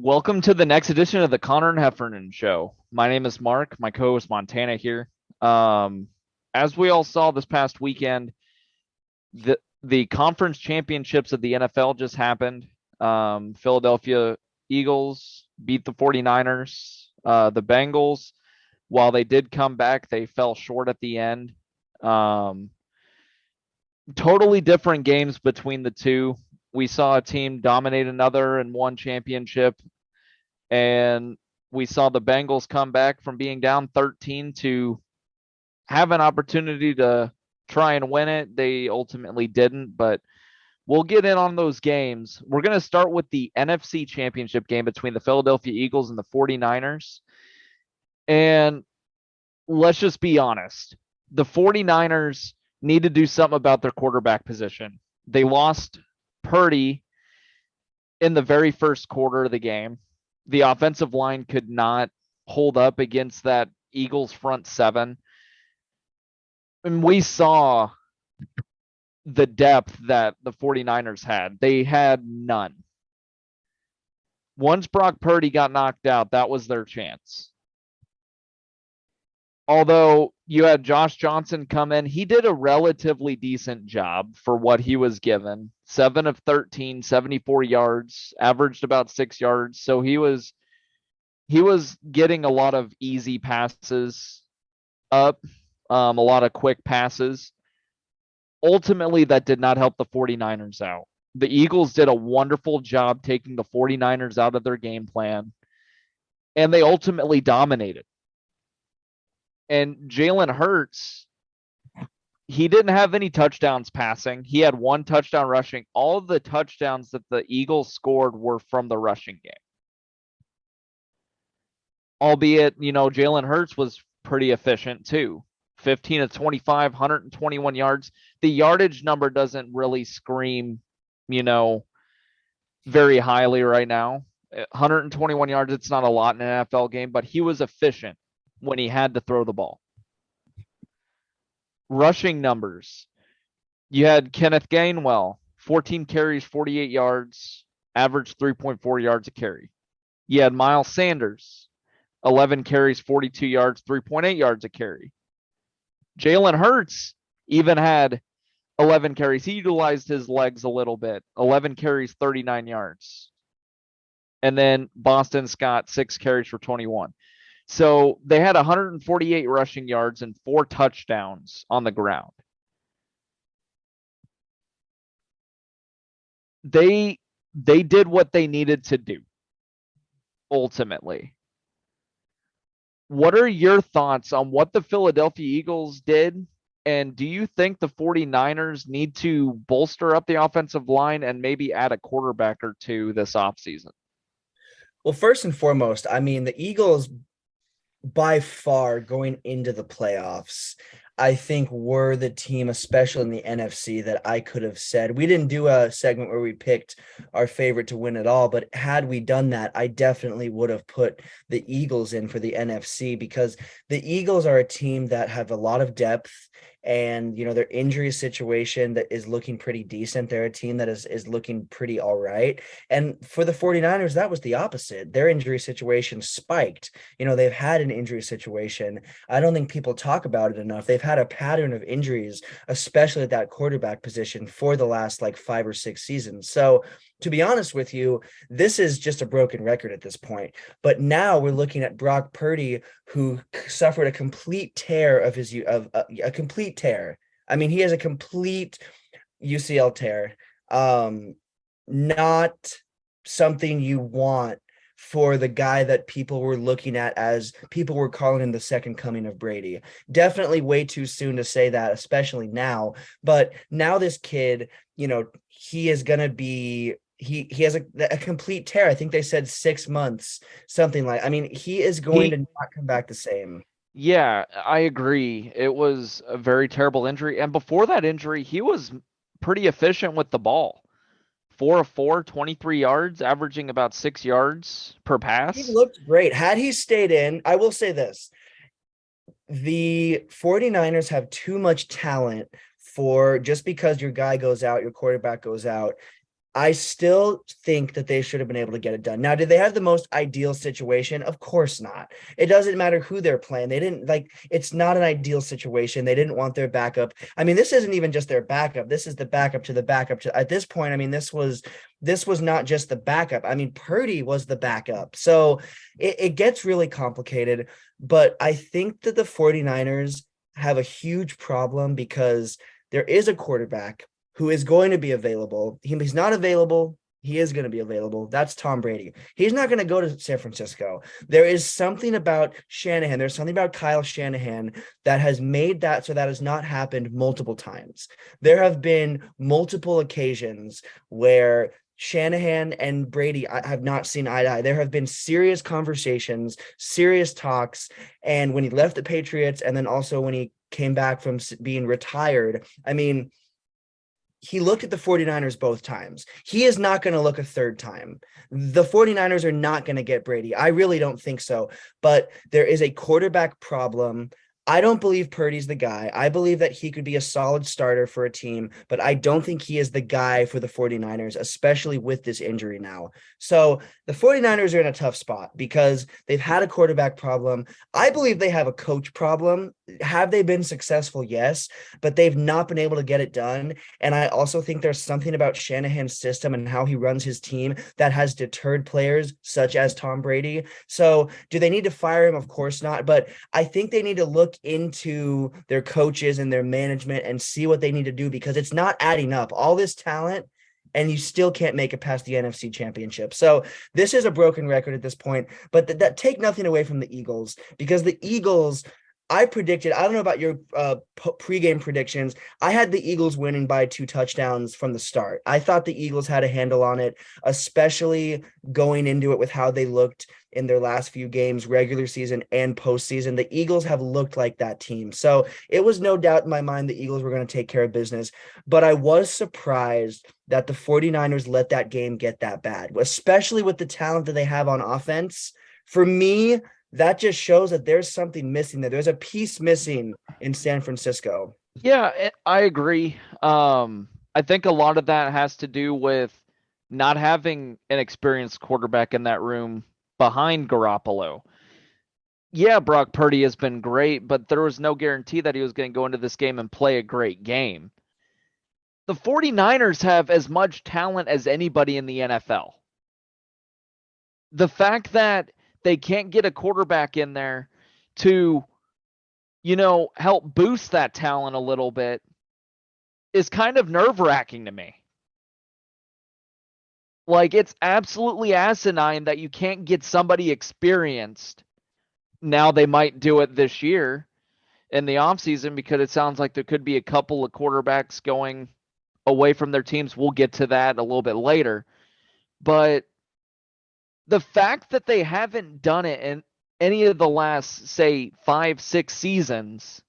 Welcome to the next edition of the Connor and Heffernan Show. My name is Mark, my co-host Montana here. Um, as we all saw this past weekend, the conference championships of the NFL just happened. Philadelphia Eagles beat the 49ers. The Bengals, while they did come back, they fell short at the end. Um, totally different games between the two. We saw a team dominate another and won championship, and we saw the Bengals come back from being down 13 to have an opportunity to try and win it. They ultimately didn't, but we'll get in on those games. We're going to start with the NFC Championship game between the Philadelphia Eagles and the 49ers. And let's just be honest. The 49ers need to do something about their quarterback position. They lost Purdy in the very first quarter of the game. The offensive line could not hold up against that Eagles front seven. And we saw the depth that the 49ers had. They had none. Once Brock Purdy got knocked out, that was their chance. Although you had Josh Johnson come in, he did a relatively decent job for what he was given. 7 of 13, 74 yards, averaged about 6 yards. So he was getting a lot of easy passes up, a lot of quick passes. Ultimately, that did not help the 49ers out. The Eagles did a wonderful job taking the 49ers out of their game plan, and they ultimately dominated. And Jalen Hurts, he didn't have any touchdowns passing. He had one touchdown rushing. All of the touchdowns that the Eagles scored were from the rushing game. Albeit, Jalen Hurts was pretty efficient too. 15 of 25, 121 yards. The yardage number doesn't really scream, you know, very highly right now. 121 yards, it's not a lot in an NFL game, but he was efficient when he had to throw the ball. Rushing numbers. You had Kenneth Gainwell, 14 carries, 48 yards, averaged 3.4 yards a carry. You had Miles Sanders, 11 carries, 42 yards, 3.8 yards a carry. Jalen Hurts even had 11 carries. He utilized his legs a little bit. 11 carries, 39 yards. And then Boston Scott, 6 carries for 21. So they had 148 rushing yards and 4 touchdowns on the ground. They did what they needed to do ultimately. What are your thoughts on what the Philadelphia Eagles did? And do you think the 49ers need to bolster up the offensive line and maybe add a quarterback or two this offseason? Well, first and foremost, I mean, the Eagles by far going into the playoffs, I think were the team, especially in the NFC, that I could have said. We didn't do a segment where we picked our favorite to win it all, but had we done that, I definitely would have put the Eagles in for the NFC because the Eagles are a team that have a lot of depth and their injury situation that is looking pretty decent. They're a team that is looking pretty all right. And for the 49ers, that was the opposite. Their injury situation spiked. They've had an injury situation. I don't think people talk about it enough. They've had a pattern of injuries, especially at that quarterback position for the last like 5 or 6 seasons. So to be honest with you, this is just a broken record at this point. But now we're looking at Brock Purdy, who suffered a complete tear of his a complete tear. I mean, he has a complete UCL tear. Not something you want for the guy that people were looking at as people were calling him the second coming of Brady. Definitely way too soon to say that, especially now. But now this kid, he is going to be he has a complete tear. I think they said 6 months, something like. I mean, he is going to He not come back the same. Yeah, I agree. It was a very terrible injury. And before that injury, he was pretty efficient with the ball. 4 of 4, 23 yards, averaging about 6 yards per He pass. looked great. Had he stayed in, I will say this. The 49ers have too much talent for just because your guy goes out, your quarterback goes out. I still think that they should have been able to get it done. Now, did they have the most ideal situation? Of course not. It doesn't matter who they're playing. They didn't like it's not an ideal situation. They didn't want their backup. I mean, this isn't even just their backup. This is the backup to the backup to at this point. I mean, this was not just the backup. I mean, Purdy was the backup. So it gets really complicated. But I think that the 49ers have a huge problem because there is a quarterback who is going to be available. He's not available. He is going to be available. That's Tom Brady. He's not going to go to San Francisco. There is something about Shanahan. There's something about Kyle Shanahan that has made that so that has not happened multiple times. There have been multiple occasions where Shanahan and Brady have not seen eye to eye. There have been serious conversations, serious talks. And when he left the Patriots and then also when he came back from being retired, I mean, he looked at the 49ers both times. He is not going to look a third time. The 49ers are not going to get Brady. I really don't think so. But there is a quarterback problem. I don't believe Purdy's the guy. I believe that he could be a solid starter for a team, but I don't think he is the guy for the 49ers, especially with this injury now. So the 49ers are in a tough spot because they've had a quarterback problem. I believe they have a coach problem. Have they been successful? Yes, but they've not been able to get it done. And I also think there's something about Shanahan's system and how he runs his team that has deterred players such as Tom Brady. So do they need to fire him? Of course not. But I think they need to look into their coaches and their management and see what they need to do because it's not adding up. All this talent and you still can't make it past the NFC Championship. So this is a broken record at this point, but that take nothing away from the Eagles because the Eagles – I predicted, I don't know about your pregame predictions. I had the Eagles winning by 2 touchdowns from the start. I thought the Eagles had a handle on it, especially going into it with how they looked in their last few games, regular season and postseason. The Eagles have looked like that team. So it was no doubt in my mind the Eagles were going to take care of business. But I was surprised that the 49ers let that game get that bad, especially with the talent that they have on offense. For me, that just shows that there's something missing there. There's a piece missing in San Francisco. Yeah, I agree. I think a lot of that has to do with not having an experienced quarterback in that room behind Garoppolo. Yeah, Brock Purdy has been great, but there was no guarantee that he was going to go into this game and play a great game. The 49ers have as much talent as anybody in the NFL. The fact that they can't get a quarterback in there to, help boost that talent a little bit is kind of nerve-wracking to me. Like, it's absolutely asinine that you can't get somebody experienced. Now they might do it this year in the offseason because it sounds like there could be a couple of quarterbacks going away from their teams. We'll get to that a little bit later. But the fact that they haven't done it in any of the last, say, 5-6 seasons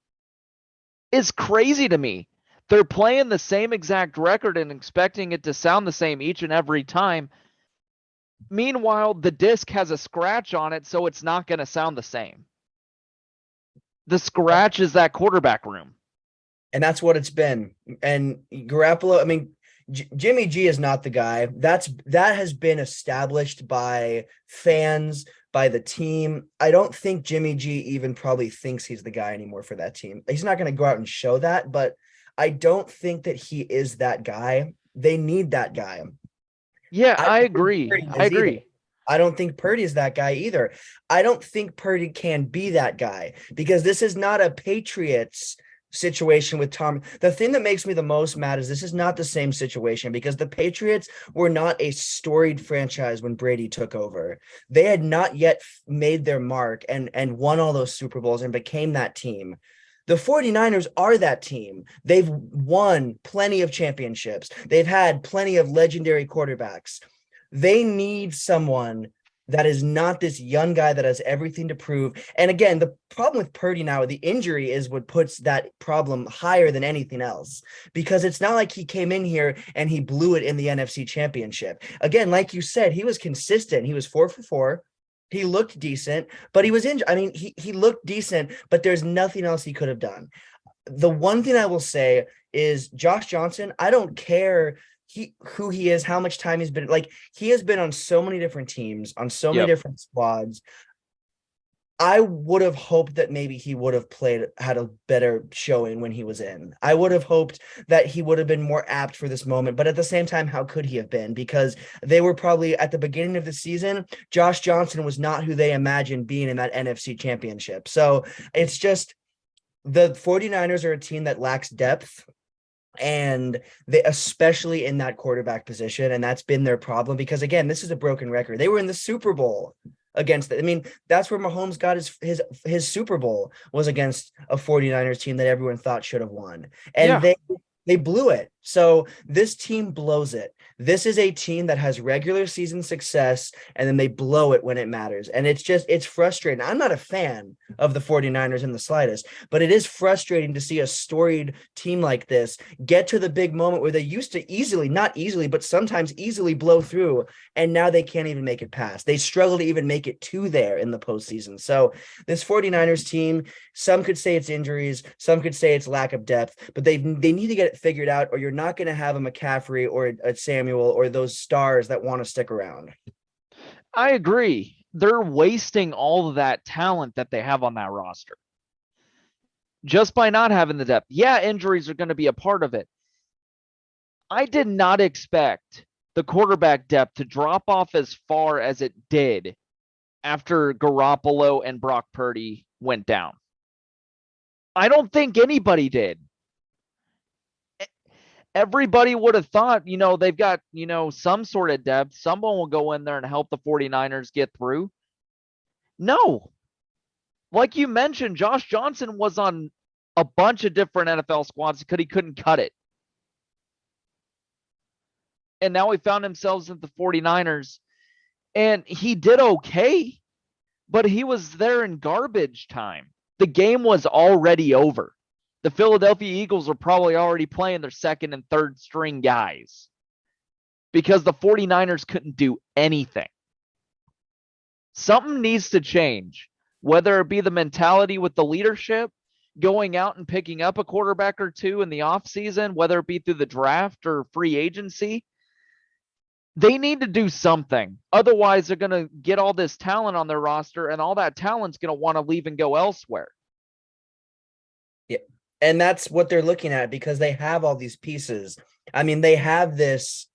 is crazy to me. They're playing the same exact record and expecting it to sound the same each and every time. Meanwhile, the disc has a scratch on it, so it's not going to sound the same. The scratch is that quarterback room. And that's what it's been. And Garoppolo, I mean, Jimmy G is not the guy. That has been established by fans, by the team. I don't think Jimmy G even probably thinks he's the guy anymore for that team. He's not going to go out and show that, but I don't think that he is that guy. They need that guy. Yeah, I agree. I don't think Purdy is that guy either. I don't think Purdy can be that guy because this is not a Patriots situation with Tom. The thing that makes me the most mad is this is not the same situation because the Patriots were not a storied franchise when Brady took over. They had not yet made their mark and won all those Super Bowls and became that team. The 49ers are that team. They've won plenty of championships. They've had plenty of legendary quarterbacks. They need someone that is not this young guy that has everything to prove. And again, the problem with Purdy now, the injury is what puts that problem higher than anything else, because it's not like he came in here and he blew it in the NFC Championship. Again, like you said, he was consistent. He was 4 for 4. He looked decent, but he was injured. I mean, he looked decent, but there's nothing else he could have done. The one thing I will say is Josh Johnson, I don't care who he is, how much time he's been, like, he has been on so many different teams, on so many Yep. different squads. I would have hoped that maybe he would have had a better showing when he was in. I would have hoped that he would have been more apt for this moment, but at the same time, how could he have been? Because they were probably at the beginning of the season, Josh Johnson was not who they imagined being in that NFC championship. So it's just the 49ers are a team that lacks depth, and they, especially in that quarterback position, and that's been their problem because, again, this is a broken record. They were in the Super Bowl against it. I mean, that's where Mahomes got his Super Bowl, was against a 49ers team that everyone thought should have won. And Yeah. they blew it. So this team blows it. This is a team that has regular season success, and then they blow it when it matters. And it's frustrating. I'm not a fan of the 49ers in the slightest, but it is frustrating to see a storied team like this get to the big moment where they used to easily, not easily, but sometimes easily blow through, and now they can't even make it past. They struggle to even make it to there in the postseason. So this 49ers team, some could say it's injuries, some could say it's lack of depth, but they need to get it figured out, or you're not going to have a McCaffrey or a Samuel or those stars that want to stick around. I agree. They're wasting all of that talent that they have on that roster just by not having the depth. Yeah, injuries are going to be a part of it. I did not expect the quarterback depth to drop off as far as it did after Garoppolo and Brock Purdy went down. I don't think anybody did. Everybody would have thought, they've got, some sort of depth. Someone will go in there and help the 49ers get through. No. Like you mentioned, Josh Johnson was on a bunch of different NFL squads because he couldn't cut it. And now he found himself at the 49ers, and he did okay, but he was there in garbage time. The game was already over. The Philadelphia Eagles are probably already playing their second and third string guys because the 49ers couldn't do anything. Something needs to change, whether it be the mentality with the leadership, going out and picking up a quarterback or two in the offseason, whether it be through the draft or free agency. They need to do something. Otherwise, they're going to get all this talent on their roster, and all that talent's going to want to leave and go elsewhere. Yeah. And that's what they're looking at because they have all these pieces. I mean, they have this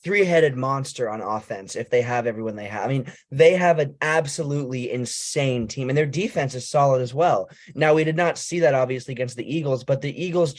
three-headed monster on offense if they have everyone they have. I mean, they have an absolutely insane team, and their defense is solid as well. Now, we did not see that obviously against the Eagles, but the Eagles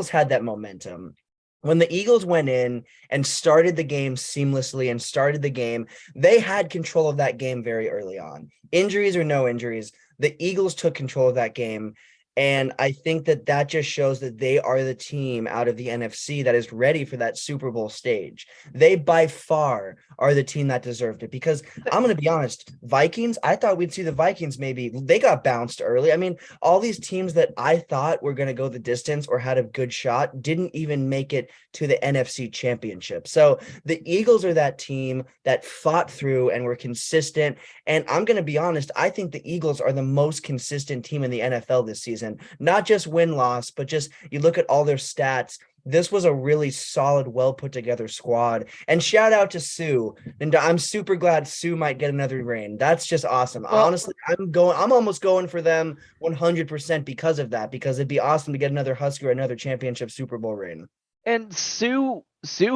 had that momentum. When the Eagles went in and started the game seamlessly and started the game, they had control of that game very early on. Injuries or no injuries, the Eagles took control of that game. And I think that just shows that they are the team out of the NFC that is ready for that Super Bowl stage. They by far are the team that deserved it because I'm going to be honest, Vikings, I thought we'd see the Vikings maybe. They got bounced early. I mean, all these teams that I thought were going to go the distance or had a good shot didn't even make it to the NFC Championship. So the Eagles are that team that fought through and were consistent. And I'm going to be honest, I think the Eagles are the most consistent team in the NFL this season. Not just win-loss, but just you look at all their stats. This was a really solid, well put together squad. And shout out to Sue. And I'm super glad Sue might get another reign. That's just awesome. Well, honestly, I'm almost going for them 100% because of that, because it'd be awesome to get another Husker, another championship Super Bowl reign. and Sue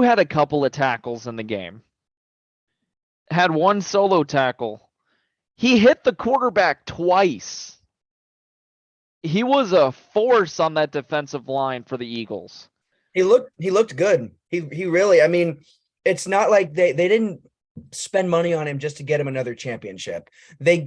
had a couple of tackles in the game. Had one solo tackle. He hit the quarterback twice. He was a force on that defensive line for the Eagles. He looked good. He really, I mean, it's not like they didn't spend money on him just to get him another championship. They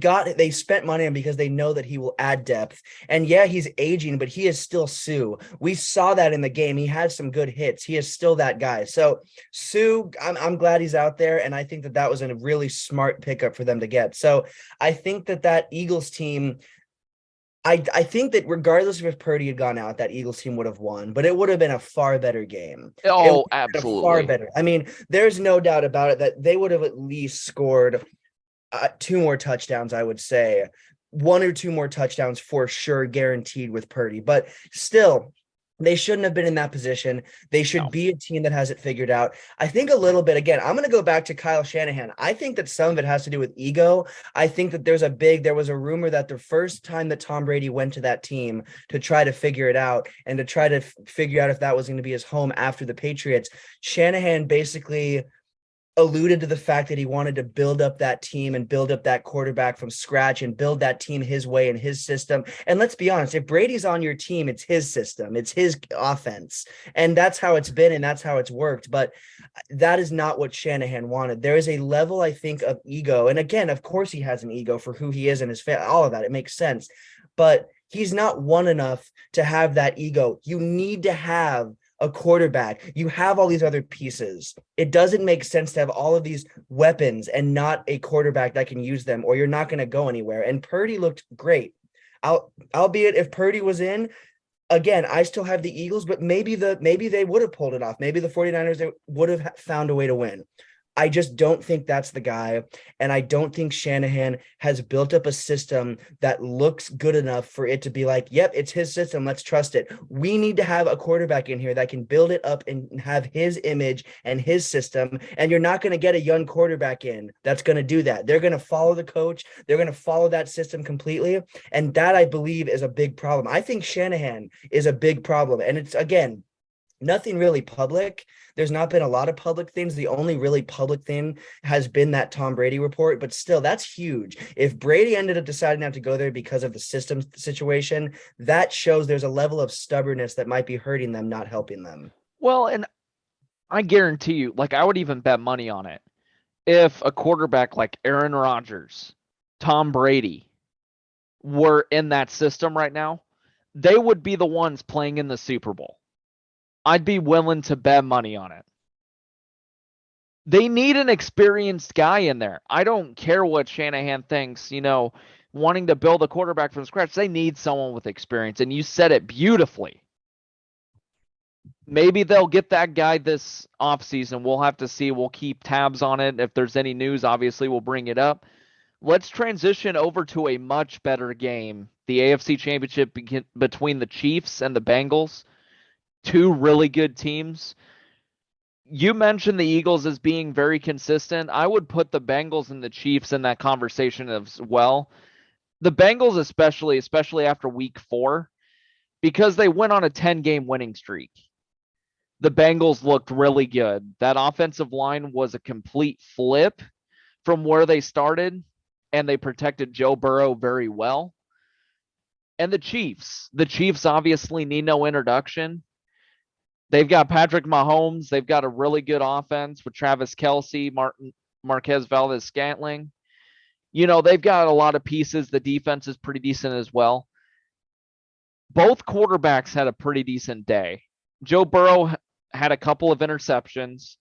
spent money on him because they know that he will add depth. And yeah, he's aging, but he is still Sue. We saw that in the game. He had some good hits. He is still that guy. So Sue, I'm glad he's out there. And I think that was a really smart pickup for them to get. So I think that Eagles team, I think that regardless of if Purdy had gone out, that Eagles team would have won, but it would have been a far better game. Oh, absolutely. Far better. I mean, there's no doubt about it that they would have at least scored 2 more touchdowns, I would say. 1 or 2 more touchdowns for sure, guaranteed with Purdy. But still, They shouldn't have been in that position. They should No. be a team that has it figured out. I think a little bit, again, I'm going to go back to Kyle Shanahan. I think that some of it has to do with ego. I think that there was a rumor that the first time that Tom Brady went to that team to try to figure it out and to try to figure out if that was going to be his home after the Patriots, Shanahan basically alluded to the fact that he wanted to build up that team and build up that quarterback from scratch and build that team his way and his system. And let's be honest, if Brady's on your team, it's his system, it's his offense. And that's how it's been and that's how it's worked. But that is not what Shanahan wanted. There is a level, I think, of ego. And again, of course, he has an ego for who he is and his family, all of that. It makes sense. But he's not won enough to have that ego. You need to have a quarterback. You have all these other pieces. It doesn't make sense to have all of these weapons and not a quarterback that can use them, or you're not going to go anywhere. And Purdy looked great. Albeit if Purdy was in, again, I still have the Eagles, but maybe they would have pulled it off. Maybe the 49ers they would have found a way to win. I just don't think that's the guy. And I don't think Shanahan has built up a system that looks good enough for it to be like, yep, it's his system. Let's trust it. We need to have a quarterback in here that can build it up and have his image and his system. And you're not going to get a young quarterback in that's going to do that. They're going to follow the coach. They're going to follow that system completely. And that, I believe, is a big problem. I think Shanahan is a big problem. And it's, again, nothing really public. There's not been a lot of public things. The only really public thing has been that Tom Brady report, but still, that's huge. If Brady ended up deciding not to go there because of the system situation, that shows there's a level of stubbornness that might be hurting them, not helping them. Well, and I guarantee you, like I would even bet money on it. If a quarterback like Aaron Rodgers, Tom Brady were in that system right now, they would be the ones playing in the Super Bowl. I'd be willing to bet money on it. They need an experienced guy in there. I don't care what Shanahan thinks, wanting to build a quarterback from scratch. They need someone with experience. And you said it beautifully. Maybe they'll get that guy this offseason. We'll have to see. We'll keep tabs on it. If there's any news, obviously, we'll bring it up. Let's transition over to a much better game. The AFC Championship between the Chiefs and the Bengals. Two really good teams. You mentioned the Eagles as being very consistent. I would put the Bengals and the Chiefs in that conversation as well. The Bengals especially after week 4, because they went on a 10-game winning streak. The Bengals looked really good. That offensive line was a complete flip from where they started, and they protected Joe Burrow very well. And the Chiefs obviously need no introduction. They've got Patrick Mahomes. They've got a really good offense with Travis Kelce, Marquez Valdes-Scantling. They've got a lot of pieces. The defense is pretty decent as well. Both quarterbacks had a pretty decent day. Joe Burrow had a couple of interceptions,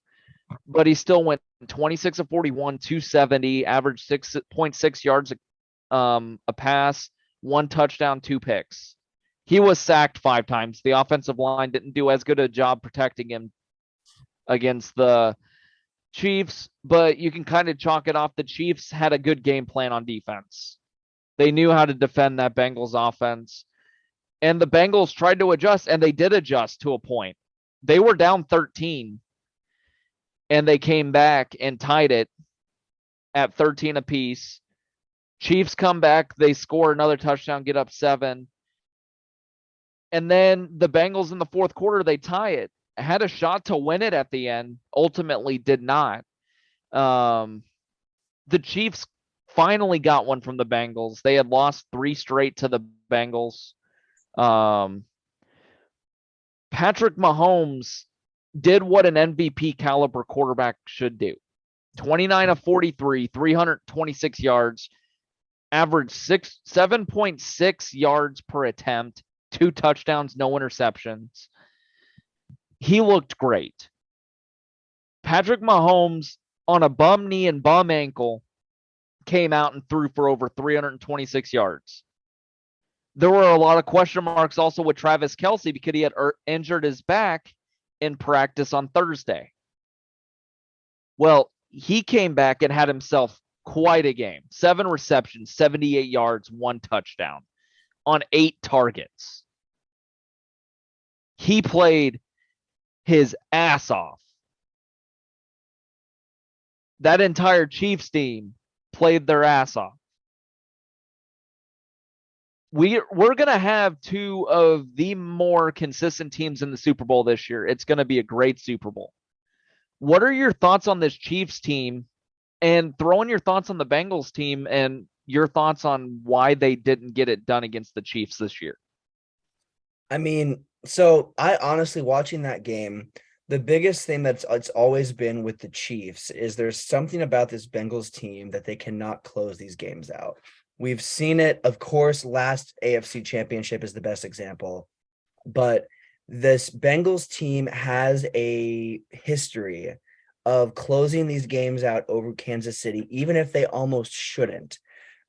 but he still went 26 of 41, 270, averaged 6.6 yards a pass, 1 touchdown, 2 picks. He was sacked 5 times. The offensive line didn't do as good a job protecting him against the Chiefs, but you can kind of chalk it off. The Chiefs had a good game plan on defense. They knew how to defend that Bengals offense. And the Bengals tried to adjust, and they did adjust to a point. They were down 13, and they came back and tied it at 13 apiece. Chiefs come back. They score another touchdown, get up 7. And then the Bengals in the fourth quarter, they tie it. Had a shot to win it at the end, ultimately did not. The Chiefs finally got one from the Bengals. They had lost 3 straight to the Bengals. Patrick Mahomes did what an MVP caliber quarterback should do. 29 of 43, 326 yards, averaged 7.6 yards per attempt, 2 touchdowns, no interceptions. He looked great. Patrick Mahomes, on a bum knee and bum ankle, came out and threw for over 326 yards. There were a lot of question marks also with Travis Kelce because he had injured his back in practice on Thursday. Well, he came back and had himself quite a game. 7 receptions, 78 yards, 1 touchdown on 8 targets. He played his ass off. That entire Chiefs team played their ass off. We're going to have two of the more consistent teams in the Super Bowl this year. It's going to be a great Super Bowl. What are your thoughts on this Chiefs team, and throw in your thoughts on the Bengals team and your thoughts on why they didn't get it done against the Chiefs this year? I mean, so I honestly, watching that game, the biggest thing that's it's always been with the Chiefs is there's something about this Bengals team that they cannot close these games out. We've seen it, of course, last AFC Championship is the best example, but this Bengals team has a history of closing these games out over Kansas City, even if they almost shouldn't.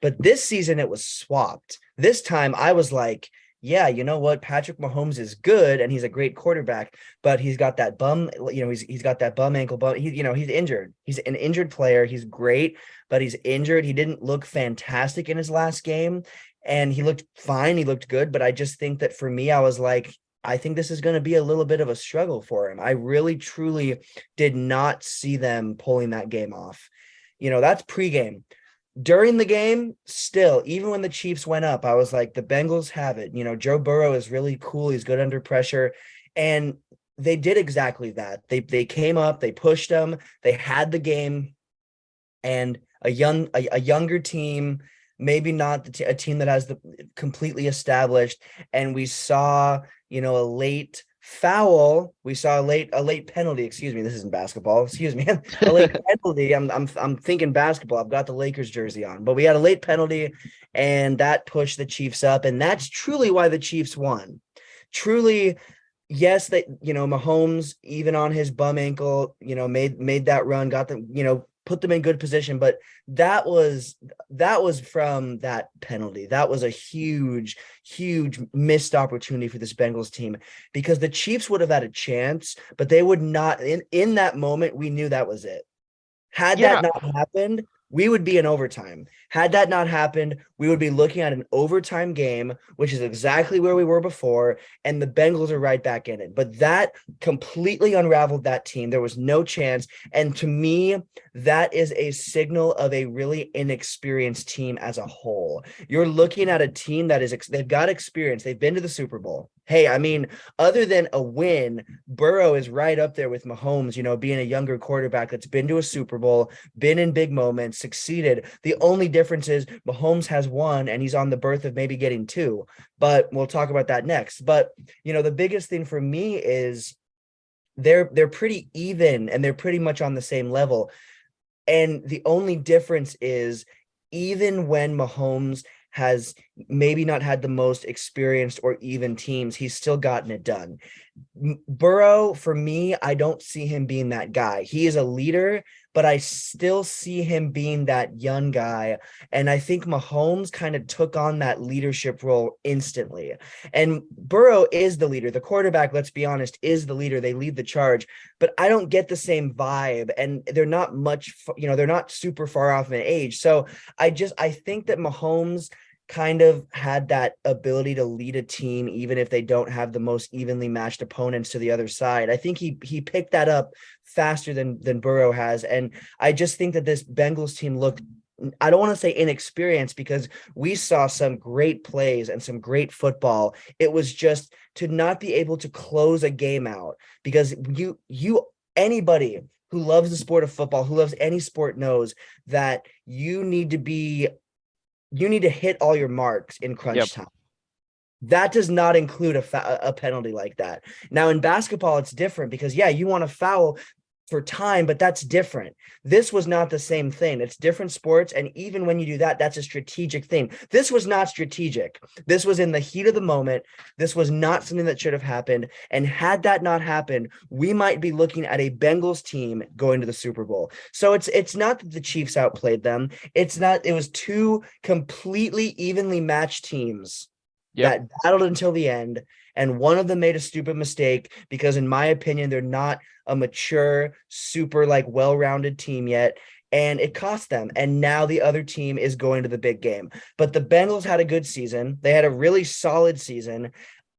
But this season it was swapped. This time I was like, yeah, you know what? Patrick Mahomes is good and he's a great quarterback, but he's got that bum, he's got that bum ankle bum. He's injured. He's an injured player. He's great, but he's injured. He didn't look fantastic in his last game, and he looked fine. He looked good, but I just think that for me, I was like, I think this is going to be a little bit of a struggle for him. I really, truly did not see them pulling that game off. That's pregame. During the game, still, even when the Chiefs went up, I was like, the Bengals have it. Joe Burrow is really cool. He's good under pressure. And they did exactly that. They came up, they pushed them, they had the game, and a younger team, maybe not a team that has the completely established. And we saw, a late foul. We saw a late penalty. Excuse me, this isn't basketball. Excuse me, a late penalty. I'm thinking basketball. I've got the Lakers jersey on, but we had a late penalty, and that pushed the Chiefs up, and that's truly why the Chiefs won. Truly, yes, that Mahomes, even on his bum ankle, made that run, got them, put them in good position, but that was from that penalty. That was a huge missed opportunity for this Bengals team, because the Chiefs would have had a chance, but they would not. In that moment, we knew that was it. Had that not happened, we would be in overtime. Had that not happened, we would be looking at an overtime game, which is exactly where we were before, and the Bengals are right back in it. But that completely unraveled that team. There was no chance. And to me, that is a signal of a really inexperienced team as a whole. You're looking at a team that they've got experience. They've been to the Super Bowl. Hey, I mean, other than a win, Burrow is right up there with Mahomes, being a younger quarterback that's been to a Super Bowl, been in big moments, succeeded. The only difference is Mahomes has one and he's on the berth of maybe getting two, but we'll talk about that next. But, the biggest thing for me is they're pretty even and they're pretty much on the same level. And the only difference is, even when Mahomes has maybe not had the most experienced or even teams, he's still gotten it done. Burrow, for me, I don't see him being that guy. He is a leader, but I still see him being that young guy. And I think Mahomes kind of took on that leadership role instantly. And Burrow is the leader. The quarterback, let's be honest, is the leader. They lead the charge, but I don't get the same vibe. And they're not much, they're not super far off in age. So I think that Mahomes kind of had that ability to lead a team, even if they don't have the most evenly matched opponents to the other side. I think he picked that up faster than Burrow has. And I just think that this Bengals team looked, I don't want to say inexperienced, because we saw some great plays and some great football. It was just to not be able to close a game out, because anybody who loves the sport of football, who loves any sport, knows that you need to hit all your marks in crunch time. That does not include a penalty like that. Now, in basketball, it's different, because, you want to foul for time, but that's different. This was not the same thing. It's different sports. And even when you do that, that's a strategic thing. This was not strategic. This was in the heat of the moment. This was not something that should have happened. And had that not happened, we might be looking at a Bengals team going to the Super Bowl. So it's not that the Chiefs outplayed them. It was two completely evenly matched teams that battled until the end. And one of them made a stupid mistake, because in my opinion, they're not a mature, super well-rounded team yet. And it cost them. And now the other team is going to the big game. But the Bengals had a good season. They had a really solid season.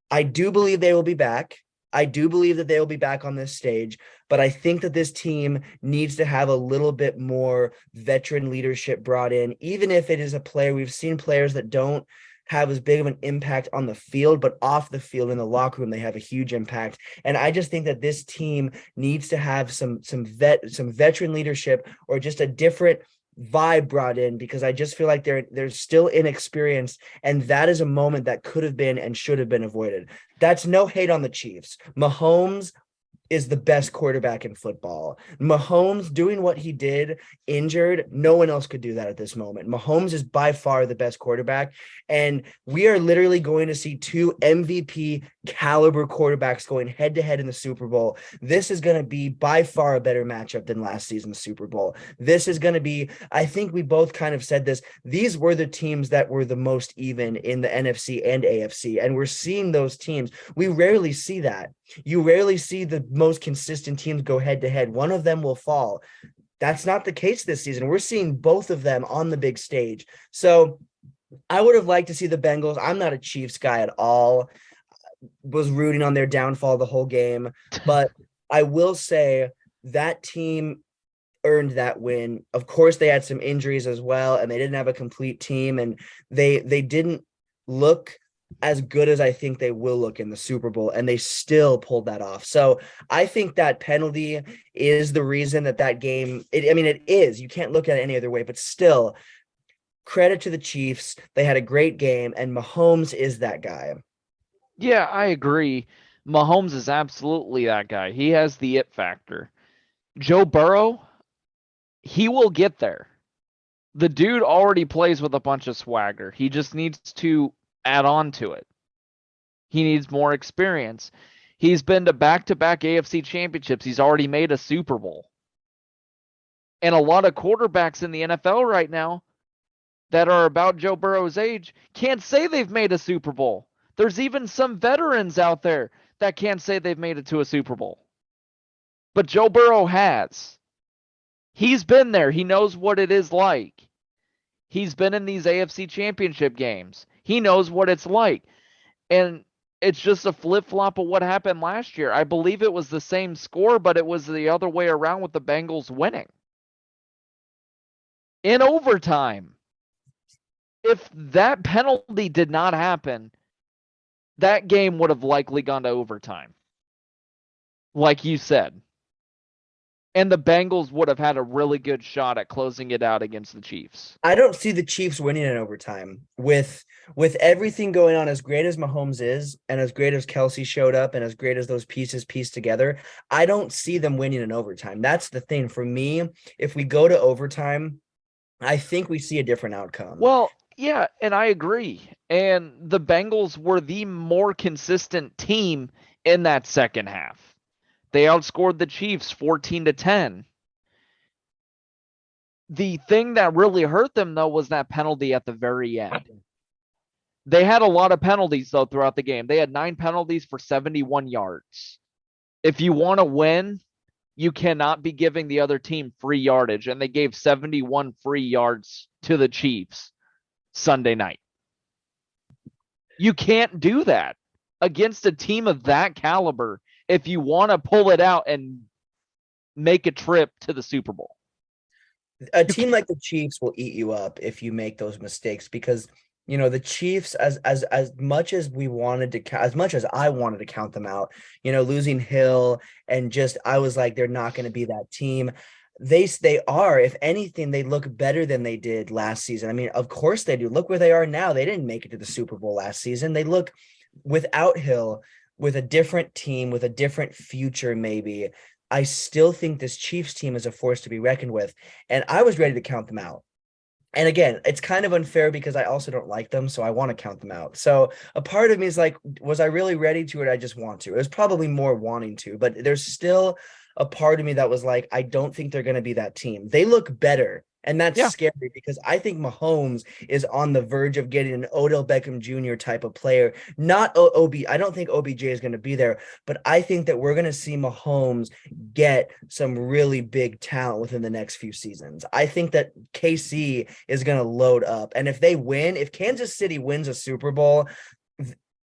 I do believe they will be back. I do believe that they will be back on this stage, but I think that this team needs to have a little bit more veteran leadership brought in, even if it is a player. We've seen players that don't have as big of an impact on the field, but off the field in the locker room, they have a huge impact. And I just think that this team needs to have some veteran leadership, or just a different vibe brought in, because I just feel like they're still inexperienced, and that is a moment that could have been and should have been avoided. That's no hate on the Chiefs. Mahomes is the best quarterback in football. Mahomes doing what he did injured, no one else could do that at this moment. Mahomes is by far the best quarterback, and we are literally going to see two MVP caliber quarterbacks going head to head in the Super Bowl. This is going to be by far a better matchup than last season's Super Bowl. This is going to be, I think we both kind of said this, these were the teams that were the most even in the NFC and AFC, and we're seeing those teams. We rarely see that. You rarely see the most consistent teams go head to head. One of them will fall. That's not the case this season. We're seeing both of them on the big stage. So I would have liked to see the Bengals. I'm not a Chiefs guy at all. Was rooting on their downfall the whole game. But I will say that team earned that win. Of course, they had some injuries as well, and they didn't have a complete team, and they didn't look as good as I think they will look in the Super Bowl, and they still pulled that off. So I think that penalty is the reason that game, it is, you can't look at it any other way, but still, credit to the Chiefs. They had a great game, and Mahomes is that guy. Yeah, I agree. Mahomes is absolutely that guy. He has the it factor. Joe Burrow, he will get there. The dude already plays with a bunch of swagger. He just needs to add on to it. He needs more experience. He's been to back-to-back AFC championships. He's already made a Super Bowl. And a lot of quarterbacks in the NFL right now that are about Joe Burrow's age can't say they've made a Super Bowl. There's even some veterans out there that can't say they've made it to a Super Bowl. But Joe Burrow has. He's been there. He knows what it is like. He's been in these AFC championship games. He knows what it's like. And it's just a flip-flop of what happened last year. I believe it was the same score, but it was the other way around with the Bengals winning. In overtime. If that penalty did not happen, that game would have likely gone to overtime. Like you said. And the Bengals would have had a really good shot at closing it out against the Chiefs. I don't see the Chiefs winning in overtime with everything going on. As great as Mahomes is, and as great as Kelsey showed up, and as great as those pieces pieced together, I don't see them winning in overtime. That's the thing for me. If we go to overtime, I think we see a different outcome. Well, yeah, and I agree. And the Bengals were the more consistent team in that second half. They outscored the Chiefs 14-10. The thing that really hurt them, though, was that penalty at the very end. They had a lot of penalties, though, throughout the game. They had 9 penalties for 71 yards. If you want to win, you cannot be giving the other team free yardage, and they gave 71 free yards to the Chiefs Sunday night. You can't do that against a team of that caliber if you want to pull it out and make a trip to the Super Bowl. A team like the Chiefs will eat you up if you make those mistakes, because the Chiefs, as much as we wanted to, as much as I wanted to count them out, losing Hill, and just I was like, they're not going to be that team. They are, if anything, they look better than they did last season. I mean, of course they do. Look where they are now. They didn't make it to the Super Bowl last season. They look, without Hill, with a different team, with a different future, maybe. I still think this Chiefs team is a force to be reckoned with, and I was ready to count them out. And again, it's kind of unfair because I also don't like them, so I want to count them out. So a part of me is like, was I really ready to, or did I just want to? It was probably more wanting to, but there's still a part of me that was like, I don't think they're going to be that team. They look better. And that's scary, because I think Mahomes is on the verge of getting an Odell Beckham Jr. type of player. Not I don't think OBJ is going to be there, but I think that we're going to see Mahomes get some really big talent within the next few seasons. I think that KC is going to load up. And if they win, if Kansas City wins a Super Bowl,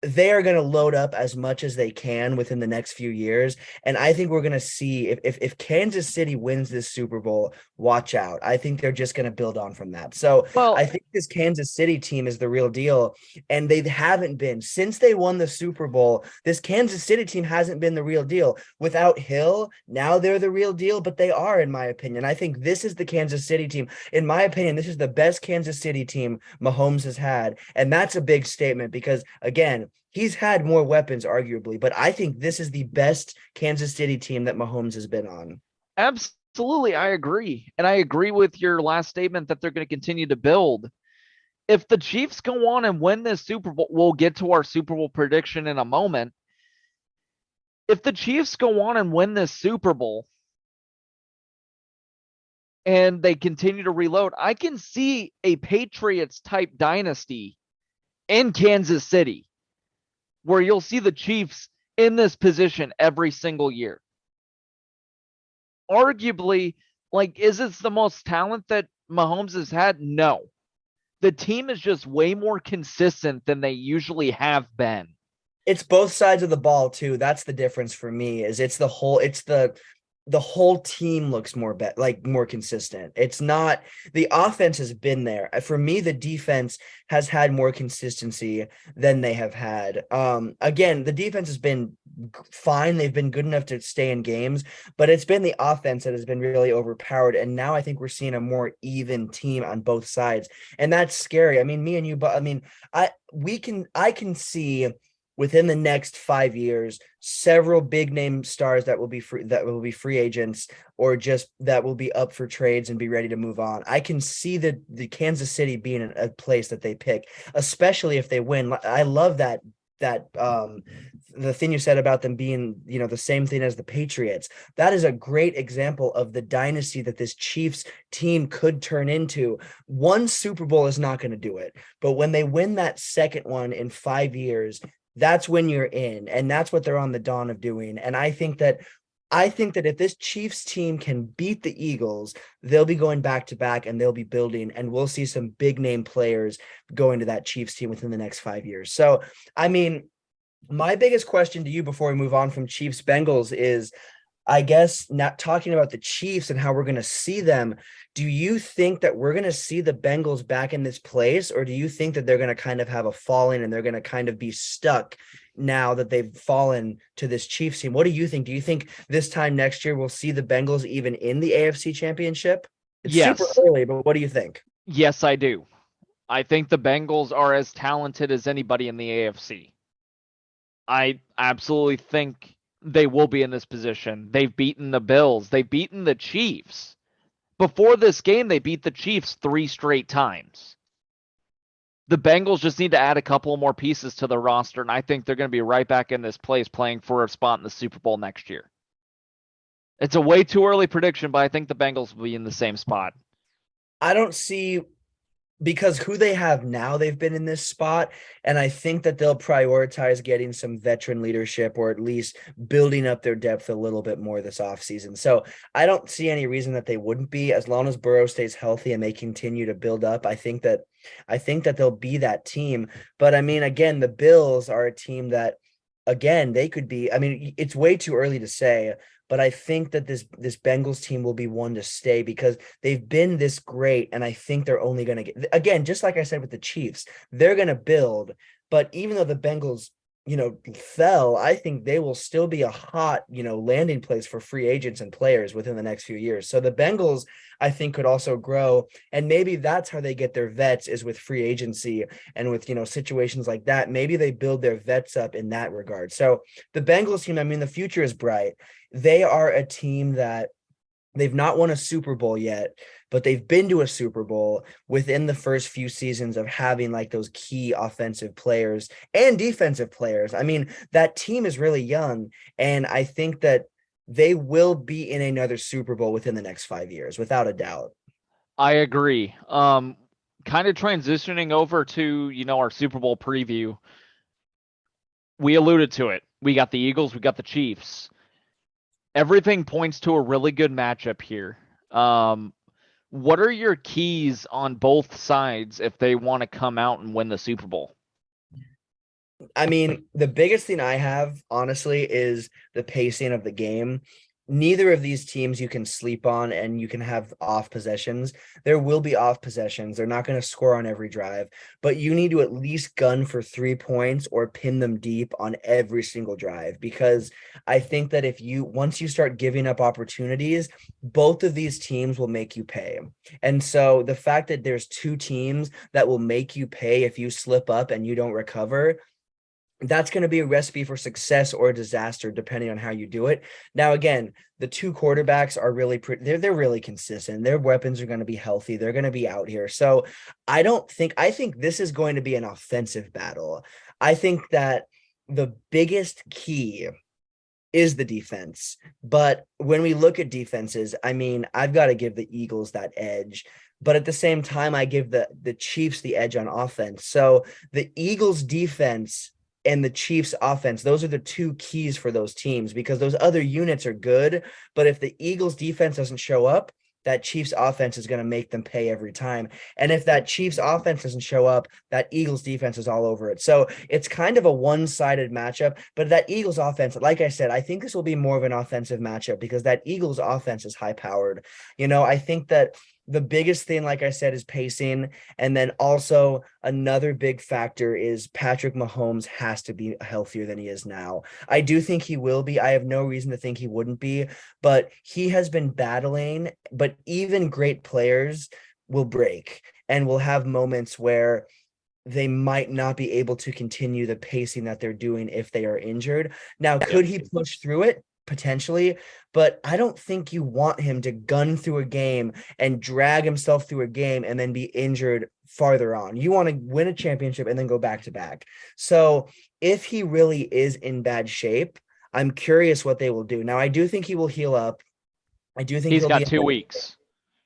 they are going to load up as much as they can within the next few years. And I think we're going to see if Kansas City wins this Super Bowl, watch out. I think they're just going to build on from that. So I Well, think this Kansas City team is the real deal. And they haven't been since they won the Super Bowl. This Kansas City team hasn't been the real deal. Without Hill, now they're the real deal, but they are, in my opinion. I think this is the Kansas City team. In my opinion, this is the best Kansas City team Mahomes has had. And that's a big statement because, again, he's had more weapons, arguably, but I think this is the best Kansas City team that Mahomes has been on. absolutely, I agree. And I agree with your last statement that they're going to continue to build. If the Chiefs go on and win this Super Bowl, we'll get to our Super Bowl prediction in a moment. If the Chiefs go on and win this Super Bowl and they continue to reload, I can see a Patriots type dynasty in Kansas City where you'll see the Chiefs in this position every single year. Arguably, like, is it the most talent that Mahomes has had? No. The team is just way more consistent than they usually have been. It's both sides of the ball too. That's the difference for me. Is it's the whole team looks more consistent. It's not the offense has been there. For me, the defense has had more consistency than they have had. Again, the defense has been fine. They've been good enough to stay in games, but it's been the offense that has been really overpowered. And now I think we're seeing a more even team on both sides, and that's scary. I mean, me and you, but I mean, I can see within the next 5 years, several big name stars that will be free agents or just that will be up for trades and be ready to move on. I can see the Kansas City being a place that they pick, especially if they win. I love that the thing you said about them being, the same thing as the Patriots. That is a great example of the dynasty that this Chiefs team could turn into. One Super Bowl is not going to do it, but when they win that second one in 5 years, that's when you're in, and that's what they're on the dawn of doing. And I think that if this Chiefs team can beat the Eagles, they'll be going back to back and they'll be building, and we'll see some big name players going to that Chiefs team within the next 5 years. So, I mean, my biggest question to you before we move on from Chiefs Bengals is, I guess, not talking about the Chiefs and how we're going to see them. Do you think that we're going to see the Bengals back in this place, or do you think that they're going to kind of have a falling and they're going to kind of be stuck now that they've fallen to this Chiefs team? What do you think? Do you think this time next year we'll see the Bengals even in the AFC Championship? It's super Yes. early, but what do you think? Yes, I do. I think the Bengals are as talented as anybody in the AFC. I absolutely think they will be in this position. They've beaten the Bills, they've beaten the Chiefs. Before this game, they beat the Chiefs 3 straight times. The Bengals just need to add a couple more pieces to the roster, and I think they're going to be right back in this place playing for a spot in the Super Bowl next year. It's a way too early prediction, but I think the Bengals will be in the same spot. I don't see, because who they have now, they've been in this spot. And I think that they'll prioritize getting some veteran leadership, or at least building up their depth a little bit more this offseason. So I don't see any reason that they wouldn't be, as long as Burrow stays healthy and they continue to build up. I think that they'll be that team. But I mean, again, the Bills are a team that, again, they could be. I mean, it's way too early to say, but I think that this Bengals team will be one to stay because they've been this great, and I think they're only going to get, again, just like I said with the Chiefs, they're going to build. But even though the Bengals, fell, I think they will still be a hot, landing place for free agents and players within the next few years. So the Bengals, I think, could also grow, and maybe that's how they get their vets, is with free agency and with, situations like that. Maybe they build their vets up in that regard. So the Bengals team, I mean, the future is bright. They are a team that they've not won a Super Bowl yet, but they've been to a Super Bowl within the first few seasons of having like those key offensive players and defensive players. I mean, that team is really young, and I think that they will be in another Super Bowl within the next 5 years, without a doubt. I agree. Kind of transitioning over to, our Super Bowl preview. We alluded to it. We got the Eagles, we got the Chiefs. Everything points to a really good matchup here. What are your keys on both sides if they want to come out and win the Super Bowl? I mean, the biggest thing I have, honestly, is the pacing of the game. Neither of these teams you can sleep on and you can have off possessions. There will be off possessions. They're not going to score on every drive, but you need to at least gun for 3 points or pin them deep on every single drive. Because I think that once you start giving up opportunities, both of these teams will make you pay. And so the fact that there's two teams that will make you pay if you slip up and you don't recover, that's going to be a recipe for success or disaster depending on how you do it. Now, again, the two quarterbacks are really they're really consistent. Their weapons are going to be healthy. They're going to be out here. So I think this is going to be an offensive battle. I think that the biggest key is the defense. But when we look at defenses, I mean, I've got to give the Eagles that edge. But at the same time, I give the Chiefs the edge on offense. So the Eagles defense and the Chiefs offense, those are the two keys for those teams because those other units are good. But if the Eagles defense doesn't show up, that Chiefs offense is going to make them pay every time. And if that Chiefs offense doesn't show up, that Eagles defense is all over it. So it's kind of a one-sided matchup, but that Eagles offense, like I said, I think this will be more of an offensive matchup because that Eagles offense is high powered. I think that the biggest thing, like I said, is pacing. And then also another big factor is Patrick Mahomes has to be healthier than he is now. I do think he will be. I have no reason to think he wouldn't be, but he has been battling. But even great players will break and will have moments where they might not be able to continue the pacing that they're doing if they are injured. Now, Yep. could he push through it? Potentially, but I don't think you want him to gun through a game and drag himself through a game and then be injured farther on. You want to win a championship and then go back to back. So if he really is in bad shape, I'm curious what they will do. Now, I do think he will heal up. I do think He's he'll be got in 2 weeks.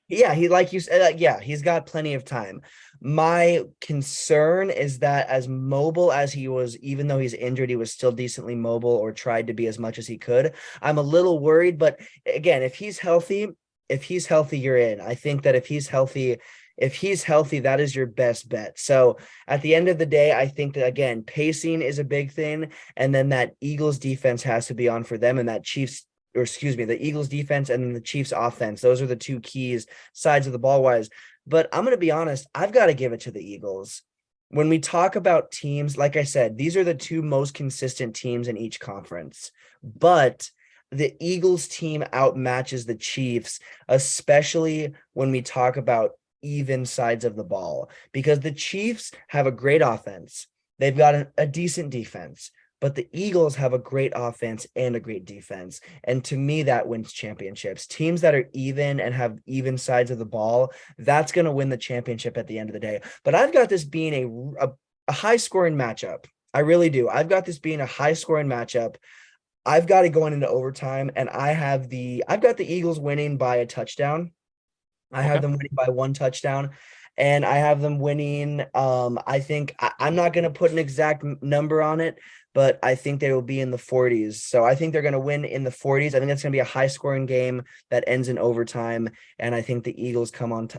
yeah, he like you said, yeah, he's got plenty of time. My concern is that as mobile as he was, even though he's injured, he was still decently mobile or tried to be as much as he could. I'm a little worried, but again, if he's healthy, you're in. I think that if he's healthy, that is your best bet. So at the end of the day, I think that again, pacing is a big thing, and then that Eagles defense has to be on for them, and that Chiefs or excuse me, the Eagles defense and then the Chiefs offense. Those are the two keys sides of the ball wise. But I'm going to be honest, I've got to give it to the Eagles. When we talk about teams, like I said, these are the two most consistent teams in each conference. But the Eagles team outmatches the Chiefs, especially when we talk about even sides of the ball, because the Chiefs have a great offense. They've got a decent defense, but the Eagles have a great offense and a great defense. And to me, that wins championships. Teams that are even and have even sides of the ball, that's going to win the championship at the end of the day. But I've got this being a high scoring matchup. I really do. I've got this being a high scoring matchup. I've got it going into overtime, and I've got the Eagles winning by a touchdown. I have Okay. them winning by one touchdown, and I have them winning. I think I'm not going to put an exact number on it, but I think they will be in the 40s. So I think they're going to win in the 40s. I think it's going to be a high scoring game that ends in overtime, and I think the Eagles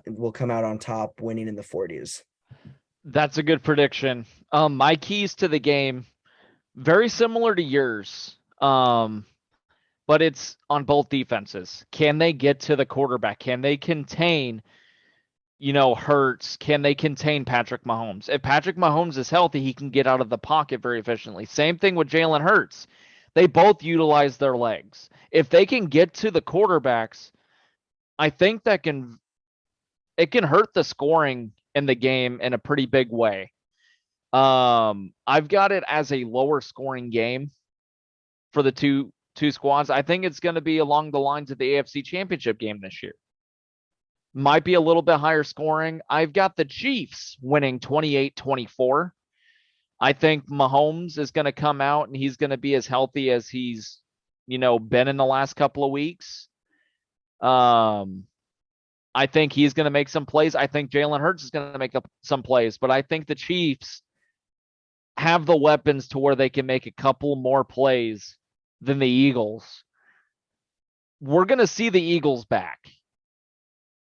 will come out on top, winning in the 40s. That's a good prediction. My keys to the game, very similar to yours. But it's on both defenses. Can they get to the quarterback? Can they contain, Hurts? Can they contain Patrick Mahomes? If Patrick Mahomes is healthy, he can get out of the pocket very efficiently. Same thing with Jalen Hurts. They both utilize their legs. If they can get to the quarterbacks, I think it can hurt the scoring in the game in a pretty big way. I've got it as a lower scoring game for the two squads. I think it's going to be along the lines of the AFC Championship game this year. Might be a little bit higher scoring. I've got the Chiefs winning 28-24. I think Mahomes is going to come out and he's going to be as healthy as he's, been in the last couple of weeks. Um, I think he's going to make some plays. I think Jalen Hurts is going to make up some plays, but I think the Chiefs have the weapons to where they can make a couple more plays than the Eagles. We're going to see the Eagles back.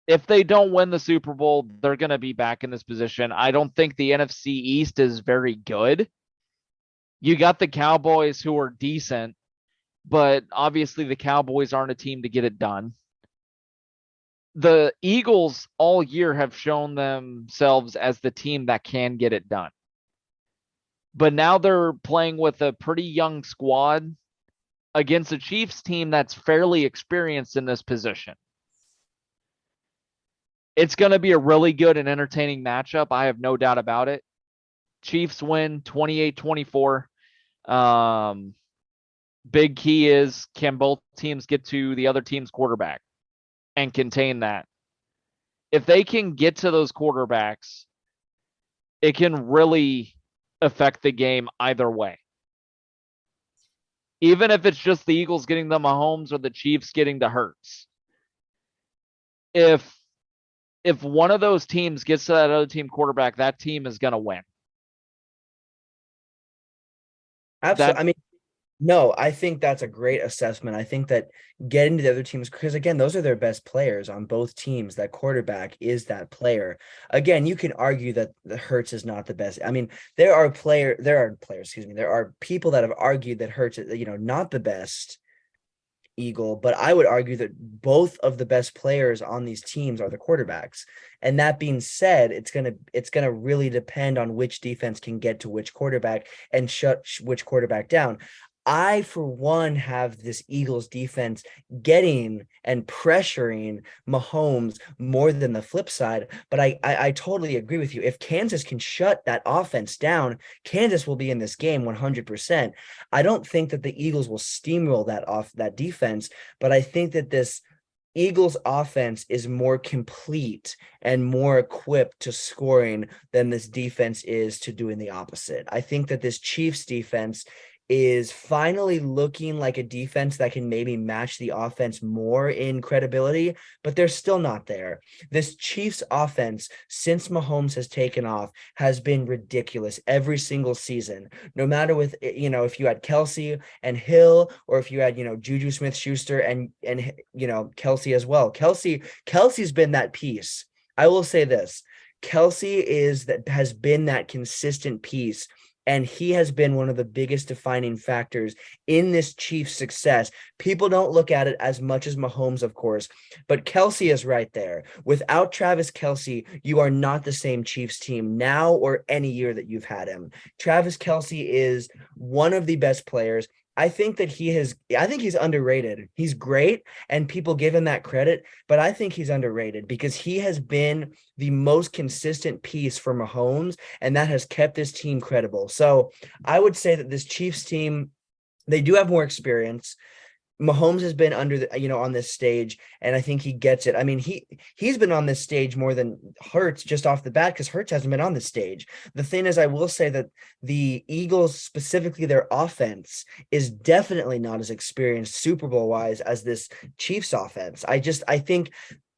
If they don't win the Super Bowl, they're going to be back in this position. I don't think the NFC East is very good. You got the Cowboys who are decent, but obviously the Cowboys aren't a team to get it done. The Eagles all year have shown themselves as the team that can get it done. But now they're playing with a pretty young squad against a Chiefs team that's fairly experienced in this position. It's going to be a really good and entertaining matchup. I have no doubt about it. Chiefs win 28-24. Um, Big key is, can both teams get to the other team's quarterback and contain that? If they can get to those quarterbacks, it can really affect the game either way. Even if it's just the Eagles getting the Mahomes or the Chiefs getting the Hurts. If one of those teams gets to that other team quarterback, that team is going to win. Absolutely. That I mean, no, I think that's a great assessment. I think that getting to the other teams, because again, those are their best players on both teams. That quarterback is that player. Again, you can argue that the Hurts is not the best. I mean, there are people that have argued that Hurts is, not the best Eagle, but I would argue that both of the best players on these teams are the quarterbacks. And that being said, it's gonna really depend on which defense can get to which quarterback and shut which quarterback down. I, for one, have this Eagles defense getting and pressuring Mahomes more than the flip side. But I totally agree with you. If Kansas can shut that offense down, Kansas will be in this game 100%. I don't think that the Eagles will steamroll that defense, but I think that this Eagles offense is more complete and more equipped to scoring than this defense is to doing the opposite. I think that this Chiefs defense is finally looking like a defense that can maybe match the offense more in credibility, but they're still not there. This Chiefs offense, since Mahomes has taken off, has been ridiculous every single season. No matter if you had Kelsey and Hill, or if you had, Juju Smith-Schuster and Kelsey as well. Kelsey's been that piece. I will say this. Has been that consistent piece, and he has been one of the biggest defining factors in this Chiefs success. People don't look at it as much as Mahomes, of course, but Kelsey is right there. Without Travis Kelsey, you are not the same Chiefs team now or any year that you've had him. Travis Kelsey is one of the best players. I think he's underrated. He's great, and people give him that credit, but I think he's underrated because he has been the most consistent piece for Mahomes, and that has kept this team credible. So I would say that this Chiefs team, they do have more experience. Mahomes has been on this stage, and I think he gets it. I mean, he's been on this stage more than Hurts just off the bat, because Hurts hasn't been on this stage. The thing is, I will say that the Eagles, specifically their offense, is definitely not as experienced Super Bowl wise as this Chiefs offense. I think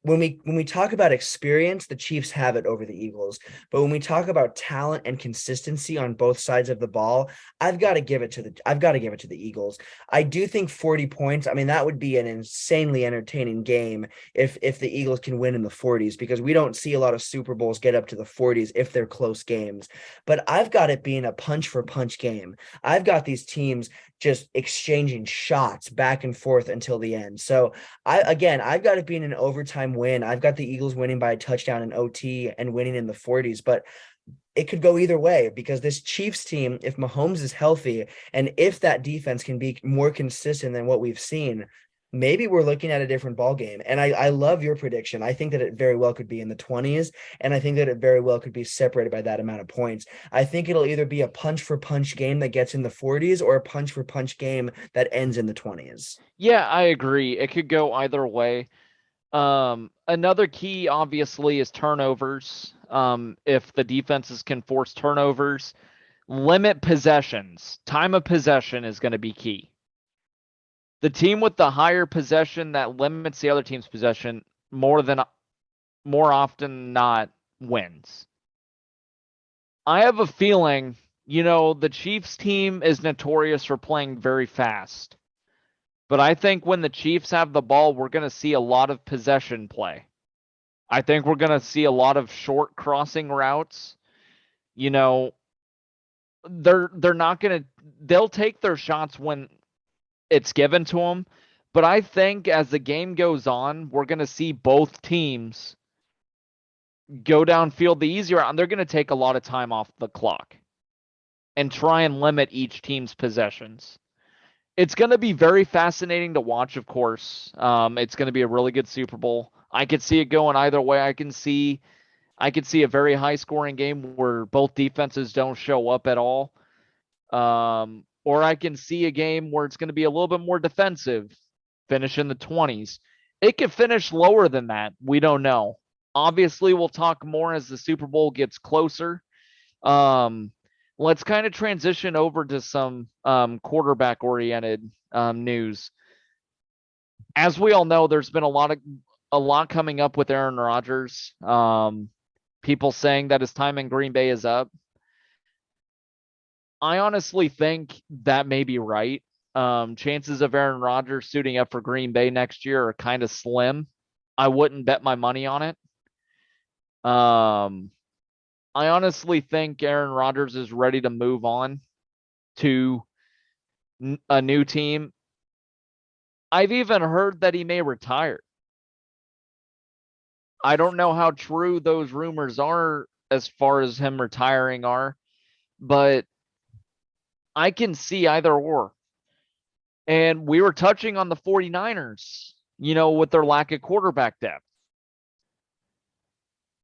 when we talk about experience, the Chiefs have it over the Eagles. But when we talk about talent and consistency on both sides of the ball, I've got to give it to the Eagles. I do think 40 points, I mean, that would be an insanely entertaining game if the Eagles can win in the 40s, because we don't see a lot of Super Bowls get up to the 40s if they're close games. But I've got it being a punch for punch game. I've got these teams just exchanging shots back and forth until the end. So I've got it being an overtime win. I've got the Eagles winning by a touchdown in OT and winning in the 40s, but it could go either way, because this Chiefs team, if Mahomes is healthy and if that defense can be more consistent than what we've seen, maybe we're looking at a different ball game. And I love your prediction. I think that it very well could be in the 20s, and I think that it very well could be separated by that amount of points. I think it'll either be a punch for punch game that gets in the 40s or a punch for punch game that ends in the 20s. Yeah, I agree. It could go either way. Another key obviously is turnovers. If the defenses can force turnovers, limit possessions. Time of possession is going to be key. The team with the higher possession that limits the other team's possession more often than not wins. I have a feeling, the Chiefs team is notorious for playing very fast. But I think when the Chiefs have the ball, we're going to see a lot of possession play. I think we're going to see a lot of short crossing routes. You know, they're not gonna they'll take their shots when it's given to them. But I think as the game goes on, we're gonna see both teams go downfield the easier route, and they're gonna take a lot of time off the clock and try and limit each team's possessions. It's going to be very fascinating to watch, of course. It's going to be a really good Super Bowl. I could see it going either way. I could see a very high scoring game where both defenses don't show up at all. Or I can see a game where it's going to be a little bit more defensive, finish in the 20s. It could finish lower than that. We don't know. Obviously, we'll talk more as the Super Bowl gets closer. Um, let's kind of transition over to some quarterback oriented news. As we all know, there's been a lot coming up with Aaron Rodgers. People saying that his time in Green Bay is up. I honestly think that may be right. Chances of Aaron Rodgers suiting up for Green Bay next year are kind of slim. I wouldn't bet my money on it. Um, I honestly think Aaron Rodgers is ready to move on to a new team. I've even heard that he may retire. I don't know how true those rumors are as far as him retiring are, but I can see either or. And we were touching on the 49ers, with their lack of quarterback depth.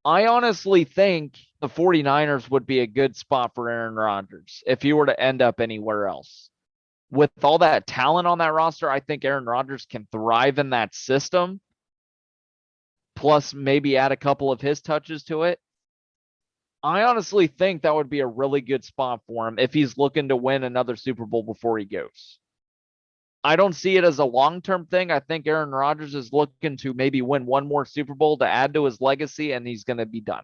I honestly think the 49ers would be a good spot for Aaron Rodgers if he were to end up anywhere else. With all that talent on that roster, I think Aaron Rodgers can thrive in that system, plus maybe add a couple of his touches to it. I honestly think that would be a really good spot for him if he's looking to win another Super Bowl before he goes. I don't see it as a long-term thing. I think Aaron Rodgers is looking to maybe win one more Super Bowl to add to his legacy, and he's going to be done.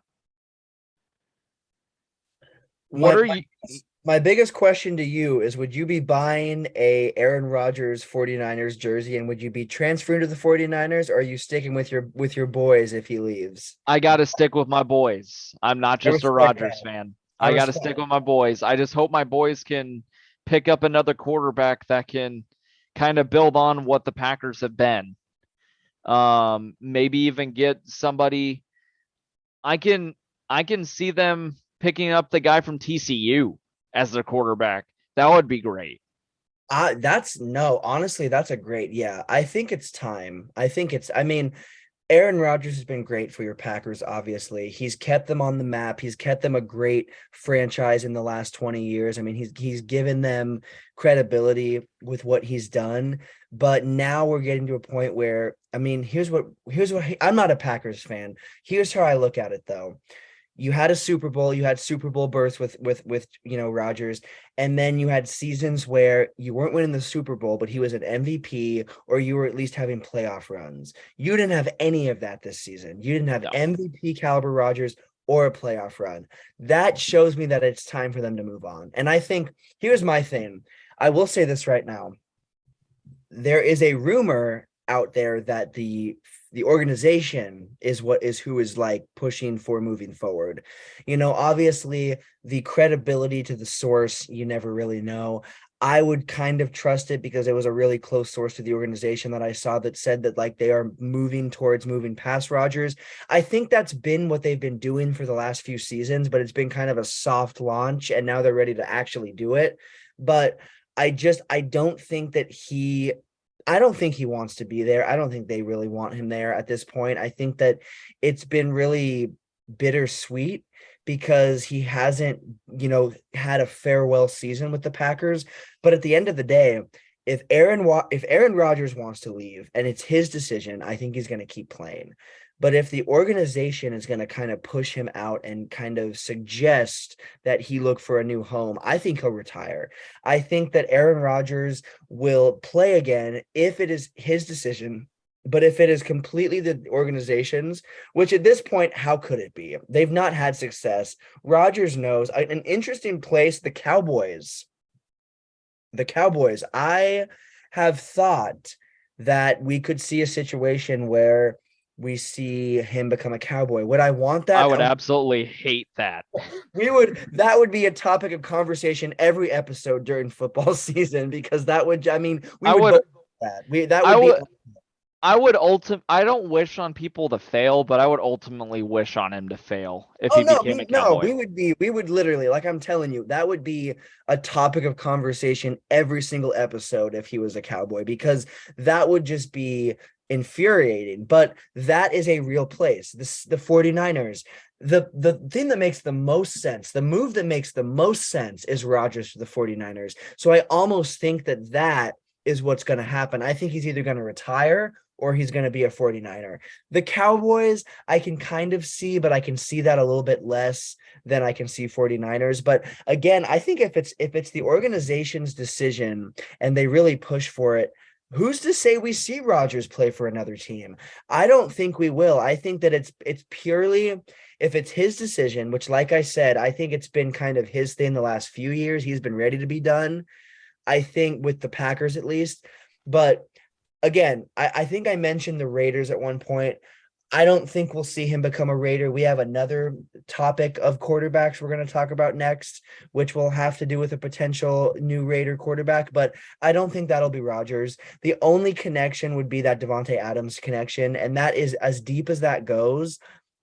What My, are you? my biggest question to you is, would you be buying a Aaron Rodgers 49ers jersey, and would you be transferring to the 49ers, or are you sticking with your boys if he leaves? I got to stick with my boys. I'm not I just a respect Rodgers that. fan. I I got to respect stick with my boys. I just hope my boys can pick up another quarterback that can kind of build on what the Packers have been. Maybe even get somebody. I can I can see them picking up the guy from TCU as their quarterback. That would be great. That's no, honestly, that's a great, yeah. I think it's time. I mean, Aaron Rodgers has been great for your Packers, obviously. He's kept them on the map. He's kept them a great franchise in the last 20 years. I mean, he's given them credibility with what he's done. But now we're getting to a point where, I mean, here's what I'm not a Packers fan. Here's how I look at it though. You had a Super Bowl, you had Super Bowl berths with Rodgers, and then you had seasons where you weren't winning the Super Bowl, but he was an MVP, or you were at least having playoff runs. You didn't have any of that this season. You didn't have No. MVP caliber Rodgers or a playoff run. That shows me that it's time for them to move on. And I think here's my thing. I will say this right now. There is a rumor out there that the organization is who is like pushing for moving forward. Obviously the credibility to the source, you never really know. I would kind of trust it because it was a really close source to the organization that I saw that said that like they are moving past Rodgers. I think that's been what they've been doing for the last few seasons, but it's been kind of a soft launch and now they're ready to actually do it. But I don't think that I don't think he wants to be there. I don't think they really want him there at this point. I think that it's been really bittersweet because he hasn't, had a farewell season with the Packers. But at the end of the day, if Aaron Rodgers wants to leave and it's his decision, I think he's going to keep playing. But if the organization is going to kind of push him out and kind of suggest that he look for a new home, I think he'll retire. I think that Aaron Rodgers will play again if it is his decision. But if it is completely the organization's, which at this point, how could it be? They've not had success. Rodgers knows an interesting place, the Cowboys. The Cowboys. I have thought that we could see a situation where we see him become a Cowboy. Would I want I that? would absolutely hate that. That would be a topic of conversation every episode during football season because that would, I mean, we I would would both do that. That I would be. would I don't wish on people to fail, but I would ultimately wish on him to fail if Oh he no, became a Cowboy. we would literally, like I'm telling you, that would be a topic of conversation every single episode if he was a Cowboy, because that would just be infuriating. But that is a real place. The 49ers. The thing that makes the most sense, the move that makes the most sense is Rodgers for the 49ers. So I almost think that is what's going to happen. I think he's either going to retire or he's going to be a 49er. The Cowboys, I can kind of see, but I can see that a little bit less than I can see 49ers. But again, I think if it's the organization's decision and they really push for it, who's to say we see Rodgers play for another team? I don't think we will. I think that it's purely if it's his decision, which, like I said, I think it's been kind of his thing the last few years. He's been ready to be done, I think, with the Packers at least. But again, I think I mentioned the Raiders at one point. I don't think we'll see him become a Raider. We have another topic of quarterbacks we're going to talk about next, which will have to do with a potential new Raider quarterback, but I don't think that'll be Rodgers. The only connection would be that Devontae Adams connection, and that is as deep as that goes.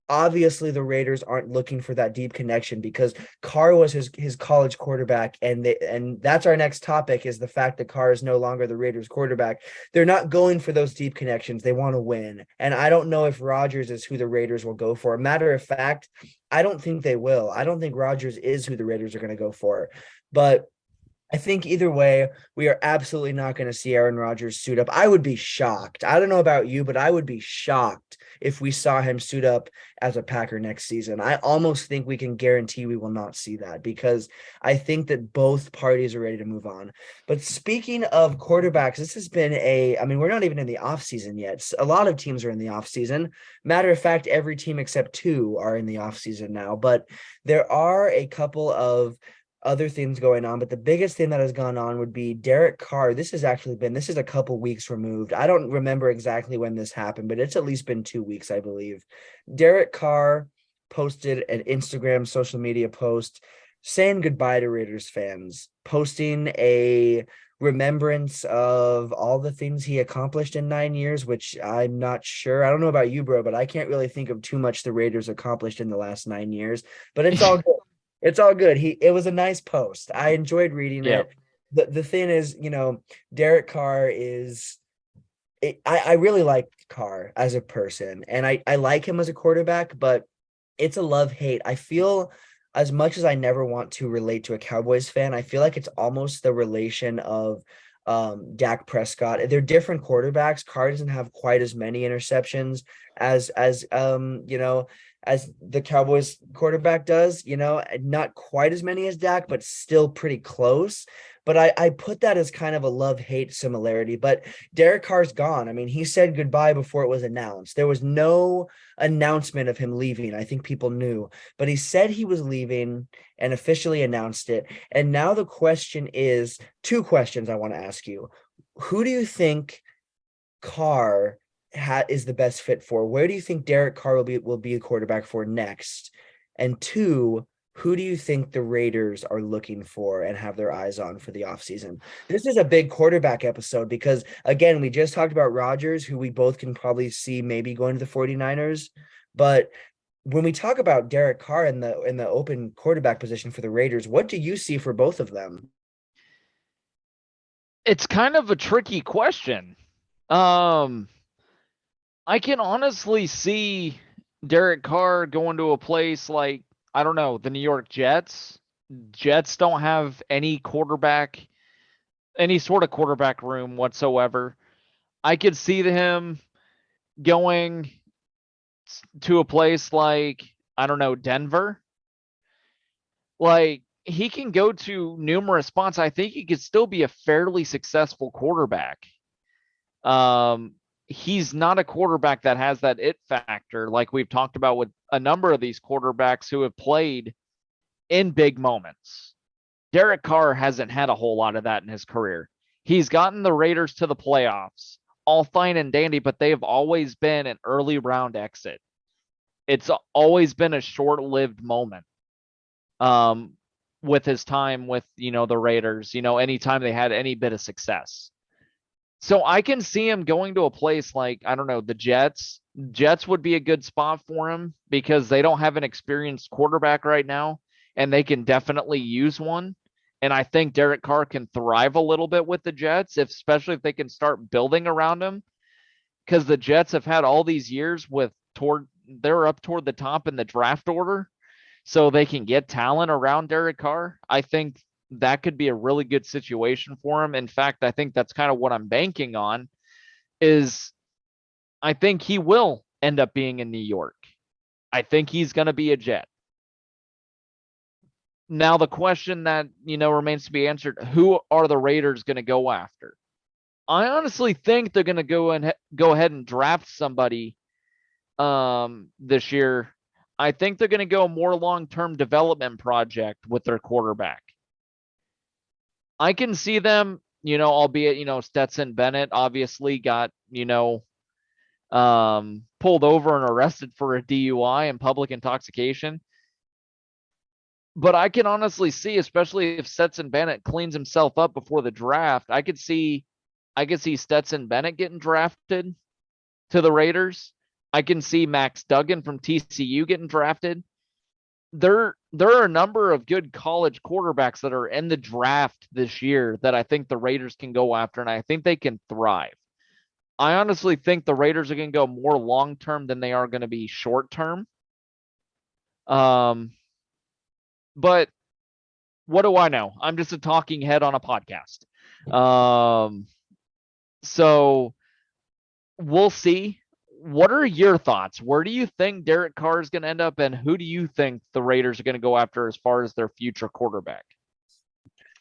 Obviously the Raiders aren't looking for that deep connection because Carr was his college quarterback, and that's our next topic, is the fact that Carr is no longer the Raiders quarterback. They're not going for those deep connections. They want to win. And I don't know if Rodgers is who the Raiders will go for. Matter of fact, I don't think they will. I don't think Rodgers is who the Raiders are going to go for. But I think either way, we are absolutely not going to see Aaron Rodgers suit up. I would be shocked. I don't know about you, but I would be shocked if we saw him suit up as a Packer next season. I almost think we can guarantee we will not see that because I think that both parties are ready to move on. But speaking of quarterbacks, this has been I mean, we're not even in the offseason yet. A lot of teams are in the offseason. Matter of fact, every team except two are in the offseason now. But there are a couple of other things going on, but the biggest thing that has gone on would be Derek Carr. This is a couple weeks removed. I don't remember exactly when this happened, but it's at least been 2 weeks, I believe. Derek Carr posted an Instagram social media post saying goodbye to Raiders fans, posting a remembrance of all the things he accomplished in 9 years, which I'm not sure. I don't know about you, bro, but I can't really think of too much the Raiders accomplished in the last 9 years, but it's all good. It's all good. It was a nice post. I enjoyed reading Yep. it. The thing is, Derek Carr I really like Carr as a person, and I like him as a quarterback, but it's a love-hate. I feel, as much as I never want to relate to a Cowboys fan, I feel like it's almost the relation of Dak Prescott. They're different quarterbacks. Carr doesn't have quite as many interceptions as the Cowboys quarterback does, not quite as many as Dak, but still pretty close. But I put that as kind of a love-hate similarity. But Derek Carr's gone. I mean, he said goodbye before it was announced. There was no announcement of him leaving. I think people knew, but he said he was leaving and officially announced it. And now the question is, two questions I want to ask you. Who do you think Carr is the best fit for? Where do you think Derek Carr will be a quarterback for next? And two, who do you think the Raiders are looking for and have their eyes on for the offseason? This is a big quarterback episode because, again, we just talked about Rodgers, who we both can probably see maybe going to the 49ers. But when we talk about Derek Carr in the open quarterback position for the Raiders, what do you see for both of them? It's kind of a tricky question. Um, I can honestly see Derek Carr going to a place like, I don't know, the New York Jets. Jets don't have any sort of quarterback room whatsoever. I could see him going to a place like, I don't know, Denver. Like, he can go to numerous spots. I think he could still be a fairly successful quarterback. He's not a quarterback that has that it factor, like we've talked about with a number of these quarterbacks who have played in big moments. Derek Carr hasn't had a whole lot of that in his career. He's gotten the Raiders to the playoffs all fine and dandy, but they have always been an early round exit. It's always been a short-lived moment. Um, with his time with, the Raiders, anytime they had any bit of success. So I can see him going to a place like, I don't know, the Jets. Jets would be a good spot for him because they don't have an experienced quarterback right now, and they can definitely use one. And I think Derek Carr can thrive a little bit with the Jets, especially if they can start building around him. Because the Jets have had all these years they're up toward the top in the draft order, so they can get talent around Derek Carr. I think that could be a really good situation for him. In fact, I think that's kind of what I'm banking on is I think he will end up being in New York. I think he's going to be a Jet. Now the question that, remains to be answered, who are the Raiders going to go after? I honestly think they're going to go ahead and draft somebody this year. I think they're going to go a more long-term development project with their quarterback. I can see them, albeit, Stetson Bennett obviously got, pulled over and arrested for a DUI and public intoxication. But I can honestly see, especially if Stetson Bennett cleans himself up before the draft, I could see Stetson Bennett getting drafted to the Raiders. I can see Max Duggan from TCU getting drafted. There are a number of good college quarterbacks that are in the draft this year that I think the Raiders can go after, and I think they can thrive. I honestly think the Raiders are going to go more long term than they are going to be short term. But what do I know? I'm just a talking head on a podcast. So we'll see. What are your thoughts? Where do you think Derek Carr is going to end up, and who do you think the Raiders are going to go after as far as their future quarterback?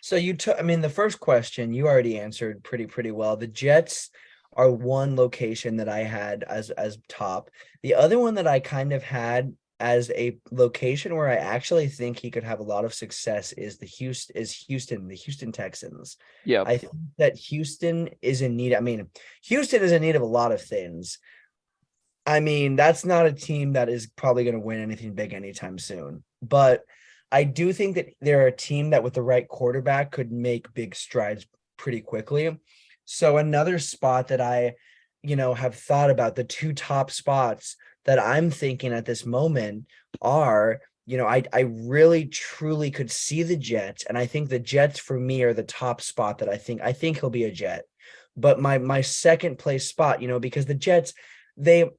So the first question you already answered pretty well. The Jets are one location that I had as top. The other one that I kind of had as a location where I actually think he could have a lot of success is the Houston Texans. Yeah. I think that Houston is in need. Houston is in need of a lot of things. That's not a team that is probably going to win anything big anytime soon. But I do think that they're a team that with the right quarterback could make big strides pretty quickly. So another spot that I, have thought about, the two top spots that I'm thinking at this moment are, I really truly could see the Jets. And I think the Jets for me are the top spot that I think he'll be a Jet. But my second place spot, because the Jets, they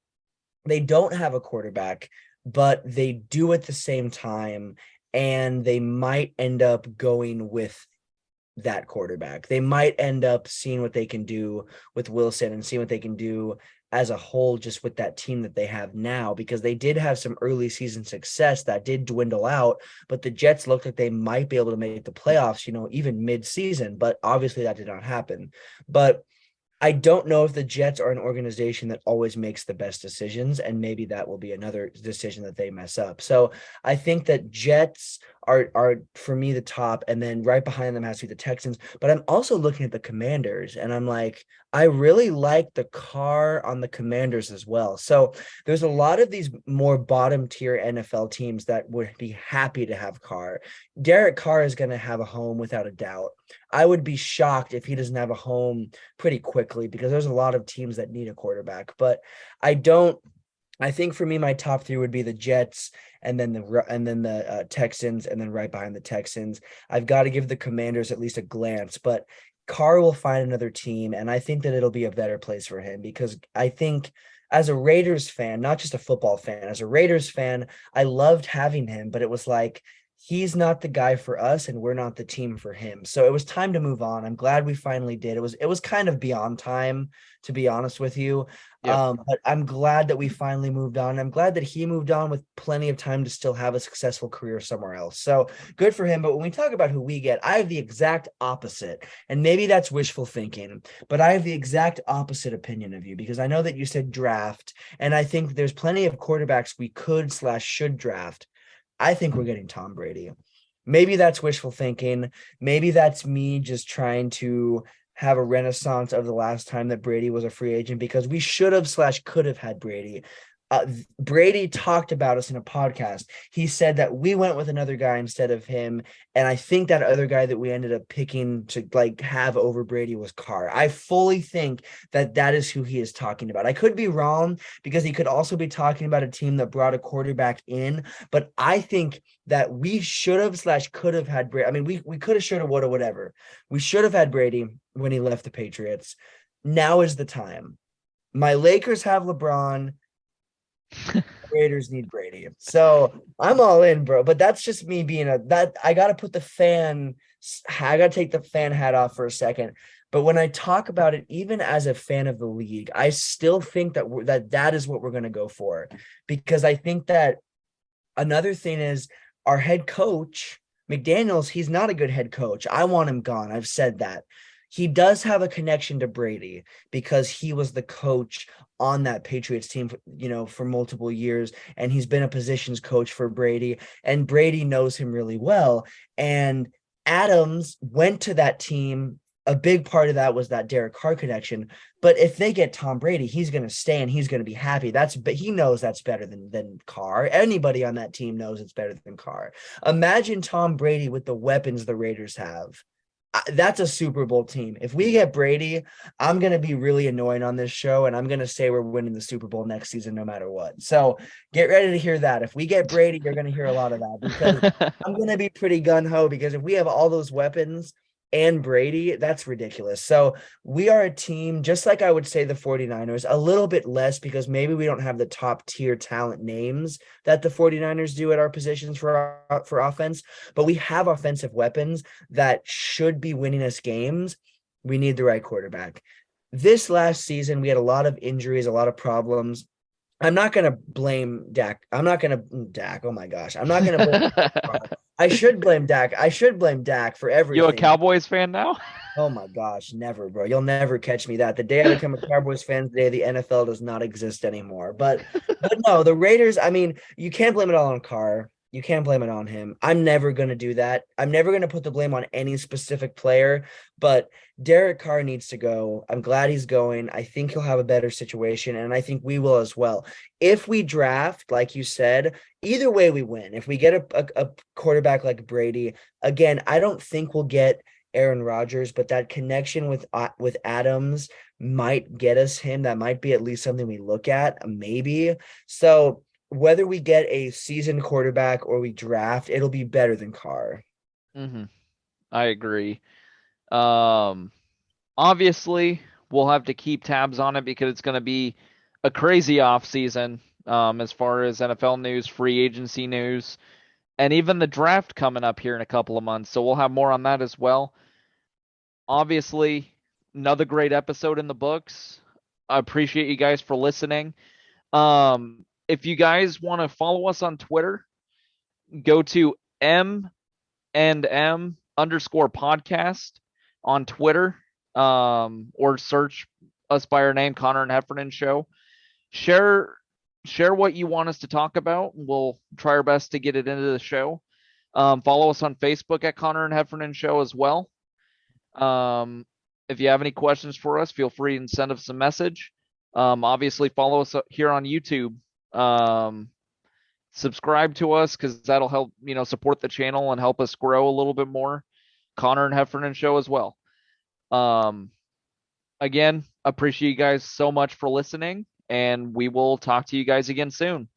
don't have a quarterback, but they do at the same time, and they might end up going with that quarterback. They might end up seeing what they can do with Wilson and seeing what they can do as a whole just with that team that they have now, because they did have some early season success that did dwindle out, but the Jets looked like they might be able to make the playoffs, even mid-season, but obviously that did not happen. But I don't know if the Jets are an organization that always makes the best decisions, and maybe that will be another decision that they mess up. So I think that Jets are for me the top, and then right behind them has to be the Texans. But I'm also looking at the Commanders, and I'm like, I really like the Carr on the Commanders as well. So there's a lot of these more bottom tier NFL teams that would be happy to have Carr. Derek Carr is going to have a home without a doubt. I would be shocked if he doesn't have a home pretty quickly, because there's a lot of teams that need a quarterback. But I think for me, my top three would be the Jets, and then the Texans, and then right behind the Texans, I've got to give the Commanders at least a glance. But Carr will find another team, and I think that it'll be a better place for him, because I think as a Raiders fan, not just a football fan, as a Raiders fan, I loved having him, but it was like, he's not the guy for us, and we're not the team for him. So it was time to move on. I'm glad we finally did. It was kind of beyond time, to be honest with you. Yep. But I'm glad that we finally moved on. I'm glad that he moved on with plenty of time to still have a successful career somewhere else. So good for him. But when we talk about who we get, I have the exact opposite. And maybe that's wishful thinking, but I have the exact opposite opinion of you, because I know that you said draft, and I think there's plenty of quarterbacks we could/should draft. I think we're getting Tom Brady. Maybe that's wishful thinking. Maybe that's me just trying to have a renaissance of the last time that Brady was a free agent because we should have slash could have had Brady. Brady talked about us in a podcast. He said that we went with another guy instead of him, and I think that other guy that we ended up picking to like have over Brady was Carr. I fully think that that is who he is talking about. I could be wrong because he could also be talking about a team that brought a quarterback in, but I think that we should have slash could have had Brady. I mean, we could have, should have, would have, whatever. We should have had Brady when he left the Patriots. Now is the time. My Lakers have LeBron. Raiders need Brady. So I'm all in, bro. But that's just me being I gotta put the fan, I gotta take the fan hat off for a second. But when I talk about it, even as a fan of the league, I still think that that is what we're gonna go for. Because I think that another thing is our head coach, McDaniels, he's not a good head coach. I want him gone. I've said that. He does have a connection to Brady because he was the coach on that Patriots team, for multiple years. And he's been a positions coach for Brady. And Brady knows him really well. And Adams went to that team. A big part of that was that Derek Carr connection. But if they get Tom Brady, he's going to stay and he's going to be happy. But he knows that's better than Carr. Anybody on that team knows it's better than Carr. Imagine Tom Brady with the weapons the Raiders have. That's a Super Bowl team. If we get Brady, I'm going to be really annoying on this show, and I'm going to say we're winning the Super Bowl next season no matter what. So get ready to hear that. If we get Brady, you're going to hear a lot of that because I'm going to be pretty gung-ho because if we have all those weapons and Brady, that's ridiculous. So we are a team, just like I would say the 49ers, a little bit less because maybe we don't have the top tier talent names that the 49ers do at our positions for offense, but we have offensive weapons that should be winning us games. We need the right quarterback. This last season, we had a lot of injuries, a lot of problems. I'm not going to blame Dak. I'm not going to Dak. Oh my gosh. I'm not going to blame. I should blame Dak. I should blame Dak for You a everything. Cowboys fan now? Oh my gosh, never, bro. You'll never catch me that. The day I become a Cowboys fan, the day the NFL does not exist anymore. But no, the Raiders, I mean, you can't blame it all on Carr. You can't blame it on him. I'm never going to do that. I'm never going to put the blame on any specific player, but Derek Carr needs to go. I'm glad he's going. I think he'll have a better situation, and I think we will as well. If we draft, like you said, either way we win. If we get a quarterback like Brady, again, I don't think we'll get Aaron Rodgers, but that connection with Adams might get us him. That might be at least something we look at, maybe. So whether we get a seasoned quarterback or we draft, it'll be better than Carr. Mm-hmm. I agree. Obviously, we'll have to keep tabs on it because it's going to be a crazy off season as far as NFL news, free agency news, and even the draft coming up here in a couple of months. So we'll have more on that as well. Obviously, another great episode in the books. I appreciate you guys for listening. If you guys want to follow us on Twitter, go to M&M_podcast on Twitter, or search us by our name, Connor and Heffernan Show. Share what you want us to talk about. We'll try our best to get it into the show. Follow us on Facebook at Connor and Heffernan Show as well. If you have any questions for us, feel free and send us a message. Obviously, follow us here on YouTube. Subscribe to us because that'll help support the channel and help us grow a little bit more. Connor and Heffernan Show as well. Again, appreciate you guys so much for listening, and we will talk to you guys again soon.